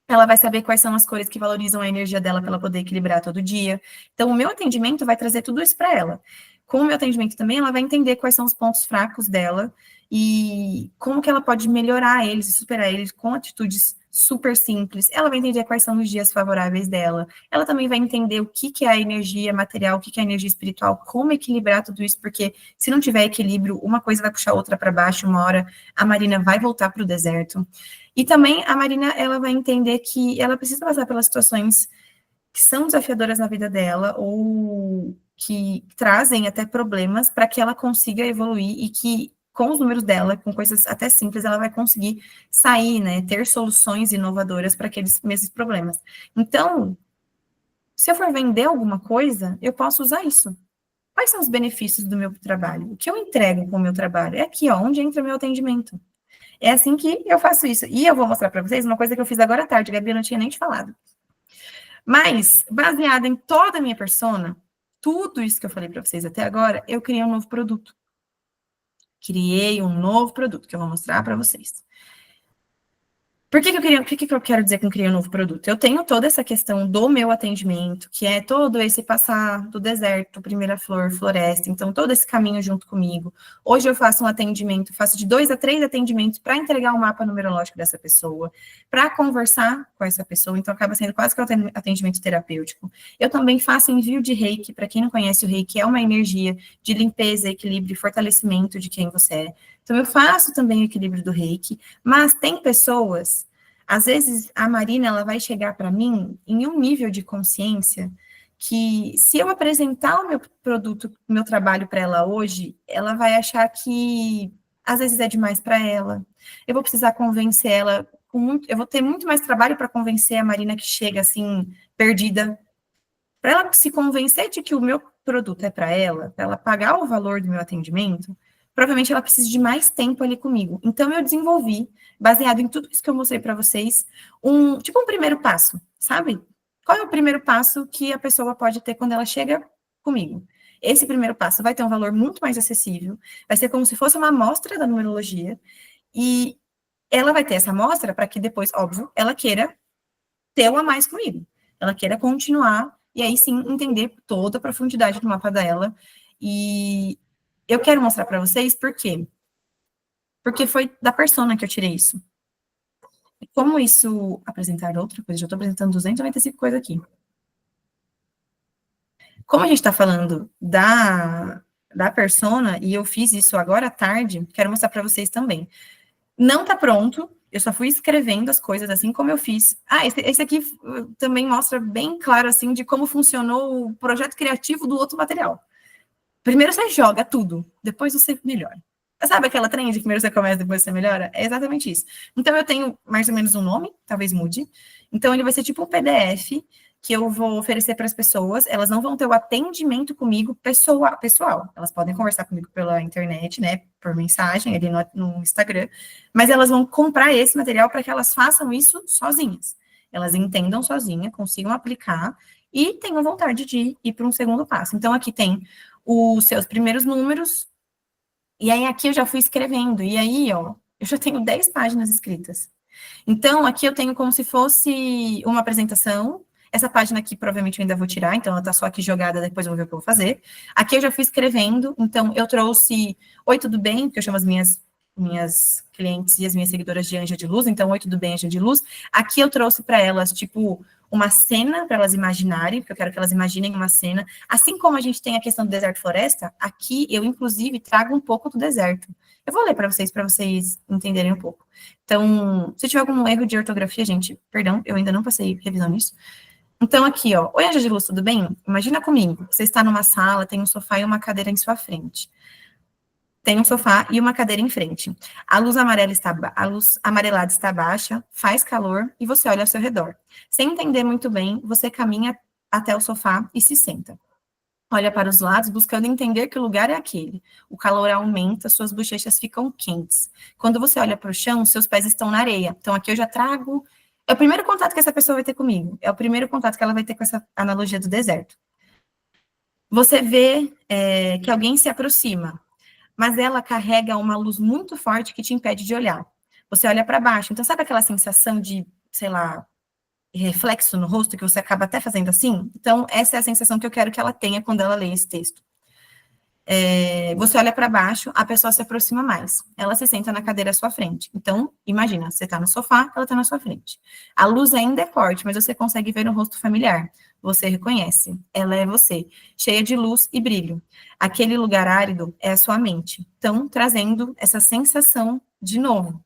Ela vai saber quais são as cores que valorizam a energia dela para ela poder equilibrar todo dia. Então, o meu atendimento vai trazer tudo isso para ela. Com o meu atendimento também, ela vai entender quais são os pontos fracos dela e como que ela pode melhorar eles e superar eles com atitudes super simples. Ela vai entender quais são os dias favoráveis dela. Ela também vai entender o que é a energia material, o que é a energia espiritual, como equilibrar tudo isso, porque se não tiver equilíbrio, uma coisa vai puxar a outra para baixo, uma hora a Marina vai voltar para o deserto. E também a Marina, ela vai entender que ela precisa passar pelas situações que são desafiadoras na vida dela ou que trazem até problemas para que ela consiga evoluir e que com os números dela, com coisas até simples, ela vai conseguir sair, né, ter soluções inovadoras para aqueles mesmos problemas. Então, se eu for vender alguma coisa, eu posso usar isso. Quais são os benefícios do meu trabalho? O que eu entrego com o meu trabalho? É aqui, ó, onde entra o meu atendimento. É assim que eu faço isso. E eu vou mostrar para vocês uma coisa que eu fiz agora à tarde, Gabi, eu não tinha nem te falado. Mas, baseada em toda a minha persona, tudo isso que eu falei para vocês até agora, eu criei um novo produto. Criei um novo produto que eu vou mostrar para vocês. Por que que eu quero dizer que eu criei um novo produto? Eu tenho toda essa questão do meu atendimento, que é todo esse passar do deserto, primeira flor, floresta, então todo esse caminho junto comigo. Hoje eu faço um atendimento, faço de 2 a 3 atendimentos para entregar o mapa numerológico dessa pessoa, para conversar com essa pessoa, então acaba sendo quase que um atendimento terapêutico. Eu também faço envio de reiki, para quem não conhece o reiki, é uma energia de limpeza, equilíbrio e fortalecimento de quem você é. Então, eu faço também o equilíbrio do reiki, mas tem pessoas, às vezes a Marina, ela vai chegar para mim em um nível de consciência que, se eu apresentar o meu produto, o meu trabalho para ela hoje, ela vai achar que às vezes é demais para ela. Eu vou precisar convencer ela, eu vou ter muito mais trabalho para convencer a Marina que chega assim, perdida. Para ela se convencer de que o meu produto é para ela pagar o valor do meu atendimento, provavelmente ela precisa de mais tempo ali comigo. Então, eu desenvolvi, baseado em tudo isso que eu mostrei para vocês, um primeiro passo, sabe? Qual é o primeiro passo que a pessoa pode ter quando ela chega comigo? Esse primeiro passo vai ter um valor muito mais acessível, vai ser como se fosse uma amostra da numerologia, e ela vai ter essa amostra para que depois, óbvio, ela queira ter o a mais comigo. Ela queira continuar, e aí sim entender toda a profundidade do mapa dela. E eu quero mostrar para vocês por quê. Porque foi da persona que eu tirei isso. Como isso apresentar outra coisa? Já estou apresentando 295 coisas aqui. Como a gente está falando da persona, e eu fiz isso agora à tarde, quero mostrar para vocês também. Não está pronto, eu só fui escrevendo as coisas assim como eu fiz. Ah, esse aqui também mostra bem claro, assim, de como funcionou o projeto criativo do outro material. Primeiro você joga tudo, depois você melhora. Sabe aquela trend de primeiro você começa, depois você melhora? É exatamente isso. Então, eu tenho mais ou menos um nome, talvez mude. Então, ele vai ser tipo um PDF, que eu vou oferecer para as pessoas, elas não vão ter o atendimento comigo pessoal. Elas podem conversar comigo pela internet, né, por mensagem ali no Instagram, mas elas vão comprar esse material para que elas façam isso sozinhas. Elas entendam sozinha, consigam aplicar e tenham vontade de ir para um segundo passo. Então, aqui tem os seus primeiros números, e aí aqui eu já fui escrevendo, e aí, ó, eu já tenho 10 páginas escritas. Então, aqui eu tenho como se fosse uma apresentação. Essa página aqui provavelmente eu ainda vou tirar, então ela tá só aqui jogada, depois eu vou ver o que eu vou fazer. Aqui eu já fui escrevendo, então eu trouxe Oi, tudo bem? Que eu chamo as minhas clientes e as minhas seguidoras de Anja de Luz, então Oi, tudo bem, Anja de Luz. Aqui eu trouxe para elas, tipo, uma cena para elas imaginarem, porque eu quero que elas imaginem uma cena. Assim como a gente tem a questão do deserto-floresta, aqui eu, inclusive, trago um pouco do deserto. Eu vou ler para vocês entenderem um pouco. Então, se tiver algum erro de ortografia, gente, perdão, eu ainda não passei revisão nisso. Então, aqui, ó. Oi, Anja de Luz, tudo bem? Imagina comigo, você está numa sala, tem um sofá e uma cadeira em sua frente. Tem um sofá e uma cadeira em frente. A luz amarelada está baixa, faz calor e você olha ao seu redor. Sem entender muito bem, você caminha até o sofá e se senta. Olha para os lados, buscando entender que lugar é aquele. O calor aumenta, suas bochechas ficam quentes. Quando você olha para o chão, seus pés estão na areia. Então, aqui eu já trago... É o primeiro contato que essa pessoa vai ter comigo. É o primeiro contato que ela vai ter com essa analogia do deserto. Você vê que alguém se aproxima, mas ela carrega uma luz muito forte que te impede de olhar. Você olha para baixo. Então, sabe aquela sensação de, sei lá, reflexo no rosto, que você acaba até fazendo assim? Então, essa é a sensação que eu quero que ela tenha quando ela lê esse texto. Você olha para baixo, a pessoa se aproxima mais. Ela se senta na cadeira à sua frente. Então, imagina, você está no sofá, ela está na sua frente. A luz ainda é forte, mas você consegue ver um rosto familiar. Você reconhece. Ela é você, cheia de luz e brilho. Aquele lugar árido é a sua mente. Então, trazendo essa sensação de novo.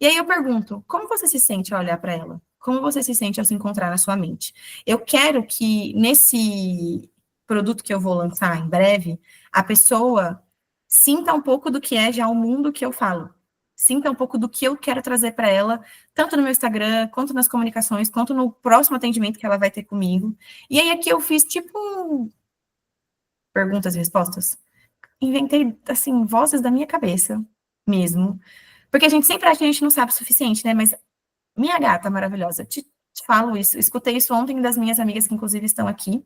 E aí eu pergunto, como você se sente ao olhar para ela? Como você se sente ao se encontrar na sua mente? Eu quero que nesse produto que eu vou lançar em breve, a pessoa sinta um pouco do que é já o mundo que eu falo. Sinta um pouco do que eu quero trazer para ela, tanto no meu Instagram, quanto nas comunicações, quanto no próximo atendimento que ela vai ter comigo. E aí aqui eu fiz tipo perguntas e respostas. Inventei, assim, vozes da minha cabeça mesmo. Porque a gente sempre acha que a gente não sabe o suficiente, né? Mas minha gata maravilhosa, te falo isso, escutei isso ontem das minhas amigas que inclusive estão aqui.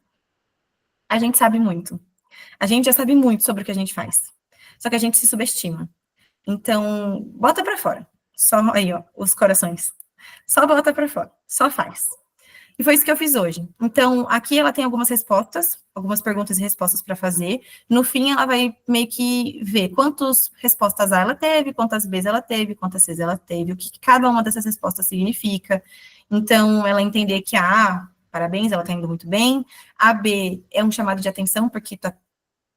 A gente sabe muito. A gente já sabe muito sobre o que a gente faz. Só que a gente se subestima. Então, bota pra fora. Só aí, ó, os corações. Só bota pra fora. Só faz. E foi isso que eu fiz hoje. Então, aqui ela tem algumas respostas, algumas perguntas e respostas para fazer. No fim, ela vai meio que ver quantas respostas A ela teve, quantas Bs ela teve, quantas Cs ela teve, o que cada uma dessas respostas significa. Então, ela entender que a A, parabéns, ela está indo muito bem. A B é um chamado de atenção, porque está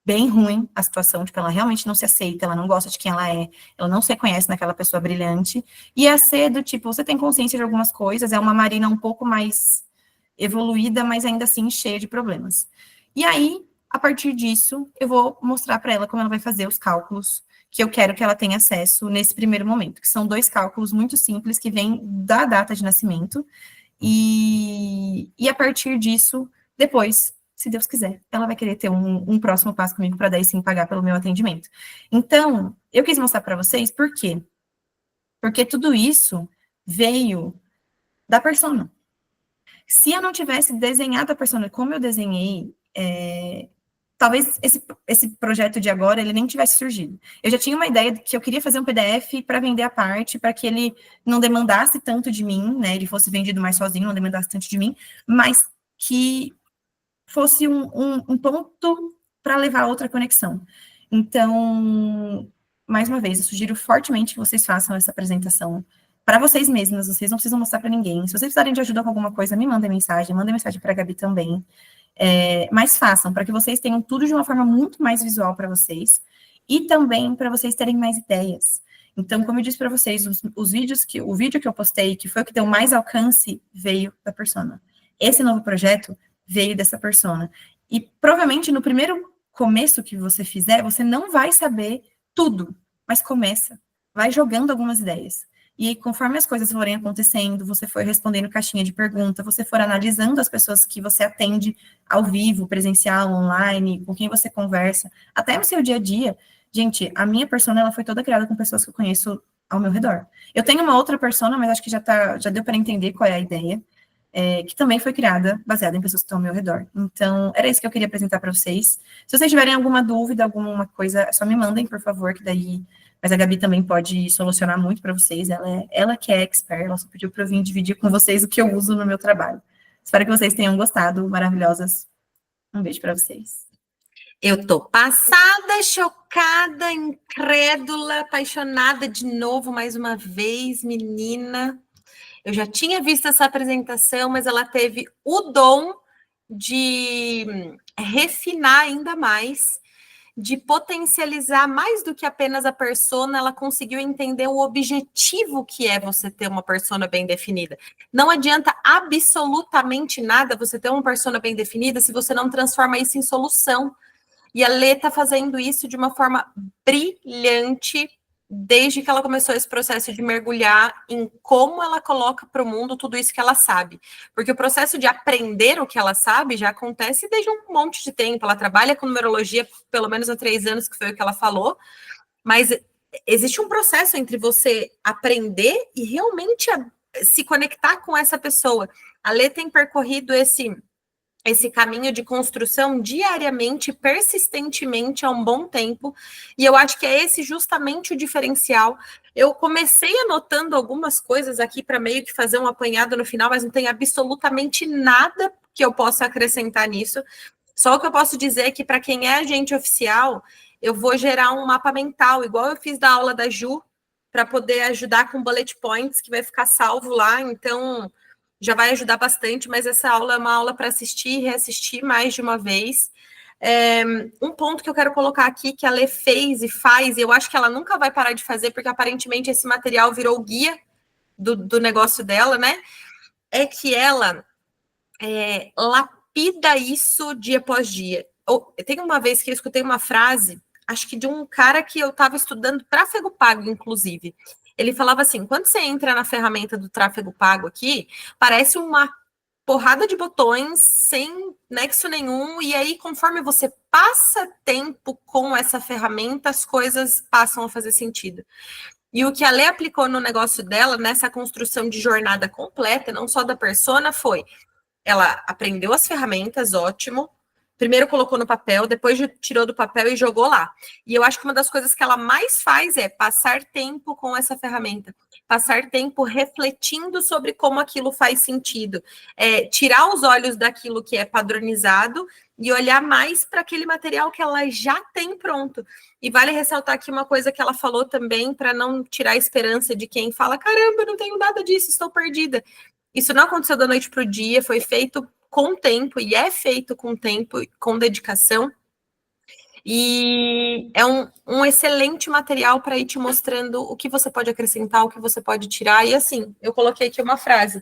bem ruim a situação, tipo, ela realmente não se aceita, ela não gosta de quem ela é, ela não se reconhece naquela pessoa brilhante. E a C do tipo, você tem consciência de algumas coisas, é uma Marina um pouco mais evoluída, mas ainda assim cheia de problemas. E aí, a partir disso, eu vou mostrar para ela como ela vai fazer os cálculos que eu quero que ela tenha acesso nesse primeiro momento, que são 2 cálculos muito simples que vêm da data de nascimento, e a partir disso, depois, se Deus quiser, ela vai querer ter um próximo passo comigo para daí sim pagar pelo meu atendimento. Então, eu quis mostrar para vocês por quê? Porque tudo isso veio da persona. Se eu não tivesse desenhado a persona como eu desenhei, talvez esse projeto de agora, ele nem tivesse surgido. Eu já tinha uma ideia de que eu queria fazer um PDF para vender a parte, para que ele não demandasse tanto de mim, né, ele fosse vendido mais sozinho, não demandasse tanto de mim, mas que fosse um ponto para levar a outra conexão. Então, mais uma vez, eu sugiro fortemente que vocês façam essa apresentação para vocês mesmas, vocês não precisam mostrar para ninguém. Se vocês precisarem de ajuda com alguma coisa, me mandem mensagem para a Gabi também. Mas façam, para que vocês tenham tudo de uma forma muito mais visual para vocês, e também para vocês terem mais ideias. Então, como eu disse para vocês, o vídeo que eu postei, que foi o que deu mais alcance, veio da persona. Esse novo projeto veio dessa persona. E provavelmente no primeiro começo que você fizer, você não vai saber tudo, mas começa, vai jogando algumas ideias. E conforme as coisas forem acontecendo, você for respondendo caixinha de pergunta, você for analisando as pessoas que você atende ao vivo, presencial, online, com quem você conversa, até no seu dia a dia. Gente, a minha persona, ela foi toda criada com pessoas que eu conheço ao meu redor. Eu tenho uma outra persona, mas acho que já deu para entender qual é a ideia, que também foi criada baseada em pessoas que estão ao meu redor. Então, era isso que eu queria apresentar para vocês. Se vocês tiverem alguma dúvida, alguma coisa, só me mandem, por favor, que daí. Mas a Gabi também pode solucionar muito para vocês. Ela que é expert, ela só pediu para eu vir dividir com vocês o que eu uso no meu trabalho. Espero que vocês tenham gostado. Maravilhosas. Um beijo para vocês. Eu tô passada, chocada, incrédula, apaixonada de novo, mais uma vez, menina. Eu já tinha visto essa apresentação, mas ela teve o dom de refinar ainda mais, de potencializar mais do que apenas a persona, ela conseguiu entender o objetivo que é você ter uma persona bem definida. Não adianta absolutamente nada você ter uma persona bem definida se você não transforma isso em solução. E a Lê está fazendo isso de uma forma brilhante desde que ela começou esse processo de mergulhar em como ela coloca para o mundo tudo isso que ela sabe. Porque o processo de aprender o que ela sabe já acontece desde um monte de tempo. Ela trabalha com numerologia pelo menos há 3 anos, que foi o que ela falou. Mas existe um processo entre você aprender e realmente se conectar com essa pessoa. A Lê tem percorrido esse caminho de construção diariamente, persistentemente há um bom tempo, e eu acho que é esse justamente o diferencial. Eu comecei anotando algumas coisas aqui para meio que fazer um apanhado no final, mas não tem absolutamente nada que eu possa acrescentar nisso. Só o que eu posso dizer é que para quem é agente oficial, eu vou gerar um mapa mental, igual eu fiz da aula da Ju, para poder ajudar com bullet points, que vai ficar salvo lá, então já vai ajudar bastante, mas essa aula é uma aula para assistir e reassistir mais de uma vez. Um ponto que eu quero colocar aqui, que a Lê fez e faz, e eu acho que ela nunca vai parar de fazer, porque aparentemente esse material virou o guia do negócio dela, né? É que ela lapida isso dia após dia. Tem uma vez que eu escutei uma frase, acho que de um cara que eu estava estudando tráfego pago, inclusive. Ele falava assim: quando você entra na ferramenta do tráfego pago aqui, parece uma porrada de botões sem nexo nenhum, e aí, conforme você passa tempo com essa ferramenta, as coisas passam a fazer sentido. E o que a Lê aplicou no negócio dela, nessa construção de jornada completa, não só da persona, foi: ela aprendeu as ferramentas, ótimo. Primeiro colocou no papel, depois tirou do papel e jogou lá. E eu acho que uma das coisas que ela mais faz é passar tempo com essa ferramenta, passar tempo refletindo sobre como aquilo faz sentido, tirar os olhos daquilo que é padronizado e olhar mais para aquele material que ela já tem pronto. E vale ressaltar aqui uma coisa que ela falou também, para não tirar a esperança de quem fala: caramba, eu não tenho nada disso, estou perdida. Isso não aconteceu da noite para o dia, foi feito com tempo e é feito com tempo, com dedicação. E é um excelente material para ir te mostrando o que você pode acrescentar, o que você pode tirar. E assim, eu coloquei aqui uma frase.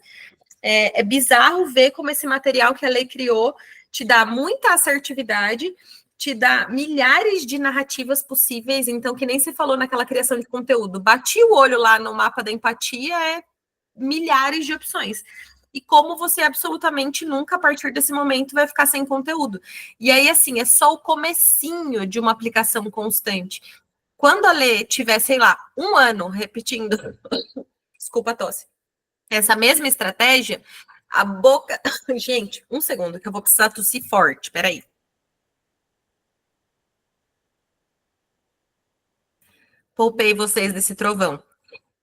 É bizarro ver como esse material que a Lei criou te dá muita assertividade, te dá milhares de narrativas possíveis. Então, que nem você falou naquela criação de conteúdo, bati o olho lá no mapa da empatia, milhares de opções. E como você absolutamente nunca, a partir desse momento, vai ficar sem conteúdo. E aí, assim, é só o comecinho de uma aplicação constante. Quando a Lê tiver, sei lá, 1 ano repetindo, desculpa a tosse, essa mesma estratégia, a boca... Gente, 1 segundo, que eu vou precisar tossir forte, peraí. Poupei vocês desse trovão.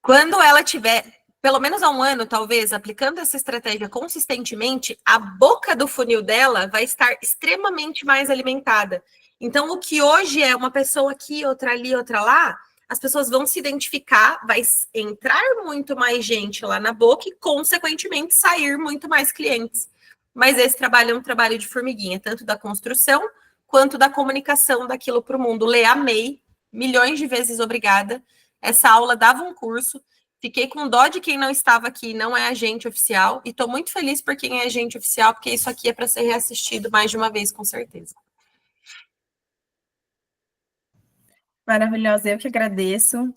Quando ela tiver pelo menos há 1 ano, talvez, aplicando essa estratégia consistentemente, a boca do funil dela vai estar extremamente mais alimentada. Então, o que hoje é uma pessoa aqui, outra ali, outra lá, as pessoas vão se identificar, vai entrar muito mais gente lá na boca e, consequentemente, sair muito mais clientes. Mas esse trabalho é um trabalho de formiguinha, tanto da construção quanto da comunicação daquilo para o mundo. Lê, amei, milhões de vezes obrigada. Essa aula dava um curso. Fiquei com dó de quem não estava aqui, não é agente oficial, e estou muito feliz por quem é agente oficial, porque isso aqui é para ser reassistido mais de uma vez, com certeza. Maravilhosa, eu que agradeço.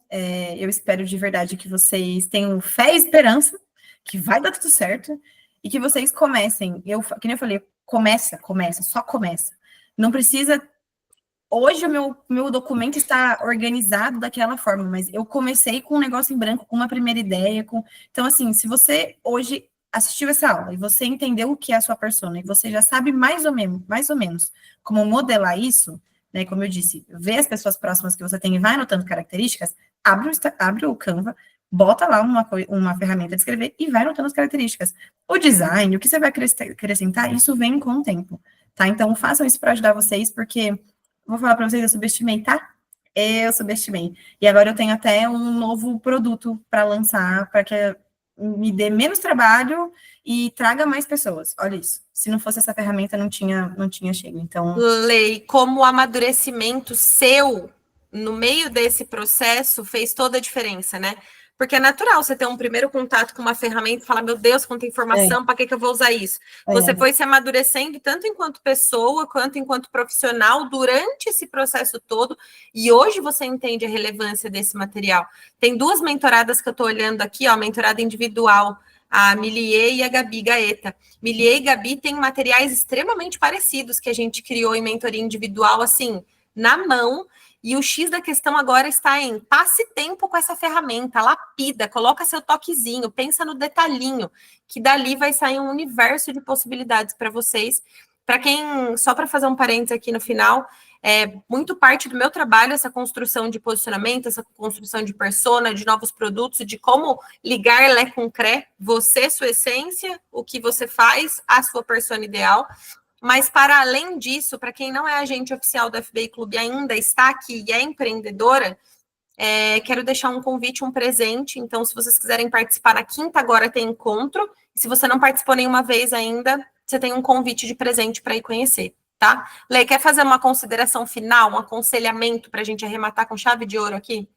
Eu espero de verdade que vocês tenham fé e esperança, que vai dar tudo certo, e que vocês comecem. Que nem eu falei, começa, só começa. Não precisa. Hoje o meu documento está organizado daquela forma, mas eu comecei com um negócio em branco, com uma primeira ideia. Então, assim, se você hoje assistiu essa aula e você entendeu o que é a sua persona, e você já sabe mais ou menos como modelar isso, né? Como eu disse, vê as pessoas próximas que você tem e vai anotando características, abre o Canva, bota lá uma ferramenta de escrever e vai anotando as características. O design, o que você vai acrescentar, isso vem com o tempo, tá? Então, façam isso para ajudar vocês, porque vou falar para vocês, eu subestimei, tá? Eu subestimei. E agora eu tenho até um novo produto para lançar, para que me dê menos trabalho e traga mais pessoas. Olha isso. Se não fosse essa ferramenta, não tinha chego. Então, Lei, como o amadurecimento seu no meio desse processo fez toda a diferença, né? Porque é natural você ter um primeiro contato com uma ferramenta e falar, meu Deus, quanta informação, para que eu vou usar isso? Você foi se amadurecendo tanto enquanto pessoa, quanto enquanto profissional, durante esse processo todo, e hoje você entende a relevância desse material. Tem 2 mentoradas que eu estou olhando aqui, ó, mentorada individual, a Milie e a Gabi Gaeta. Milie e Gabi têm materiais extremamente parecidos que a gente criou em mentoria individual, assim, na mão. E o X da questão agora está em passe tempo com essa ferramenta, lapida, coloca seu toquezinho, pensa no detalhinho, que dali vai sair um universo de possibilidades para vocês. Para quem, só para fazer um parênteses aqui no final, é muito parte do meu trabalho essa construção de posicionamento, essa construção de persona, de novos produtos, de como ligar Lé com Cré, você, sua essência, o que você faz, a sua persona ideal. Mas, para além disso, para quem não é agente oficial do FBI Clube ainda está aqui e é empreendedora, quero deixar um convite, um presente. Então, se vocês quiserem participar, na quinta agora tem encontro. E se você não participou nenhuma vez ainda, você tem um convite de presente para ir conhecer, tá? Lei, quer fazer uma consideração final, um aconselhamento para a gente arrematar com chave de ouro aqui?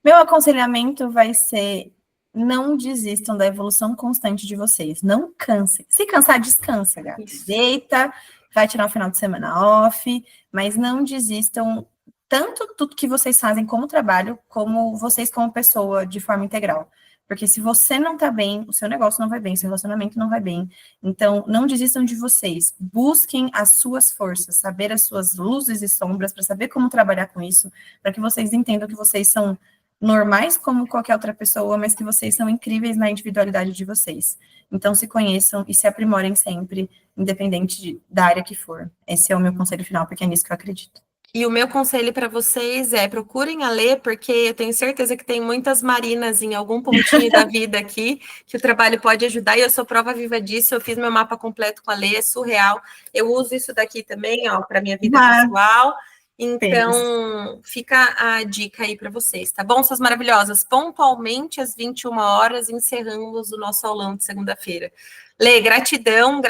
meu aconselhamento vai ser: não desistam da evolução constante de vocês. Não cansem. Se cansar, descansa, gata. Deita, vai tirar um final de semana off, mas não desistam tanto tudo que vocês fazem como trabalho, como vocês como pessoa, de forma integral. Porque se você não tá bem, o seu negócio não vai bem, seu relacionamento não vai bem. Então, não desistam de vocês. Busquem as suas forças, saber as suas luzes e sombras, para saber como trabalhar com isso, para que vocês entendam que vocês são normais como qualquer outra pessoa, mas que vocês são incríveis na individualidade de vocês. Então, se conheçam e se aprimorem sempre, independente da área que for. Esse é o meu conselho final, porque é nisso que eu acredito. E o meu conselho para vocês é: procurem a Lê, porque eu tenho certeza que tem muitas Marinas em algum pontinho da vida aqui, que o trabalho pode ajudar, e eu sou prova viva disso. Eu fiz meu mapa completo com a Lê, é surreal. Eu uso isso daqui também, ó, para minha vida pessoal. Então, fica a dica aí para vocês, tá bom, suas maravilhosas? Pontualmente, às 21 horas, encerramos o nosso aulão de segunda-feira. Lê, gratidão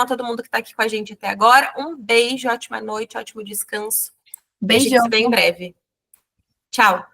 a todo mundo que está aqui com a gente até agora. Um beijo, ótima noite, ótimo descanso. Beijo. A gente se vê em breve. Tchau.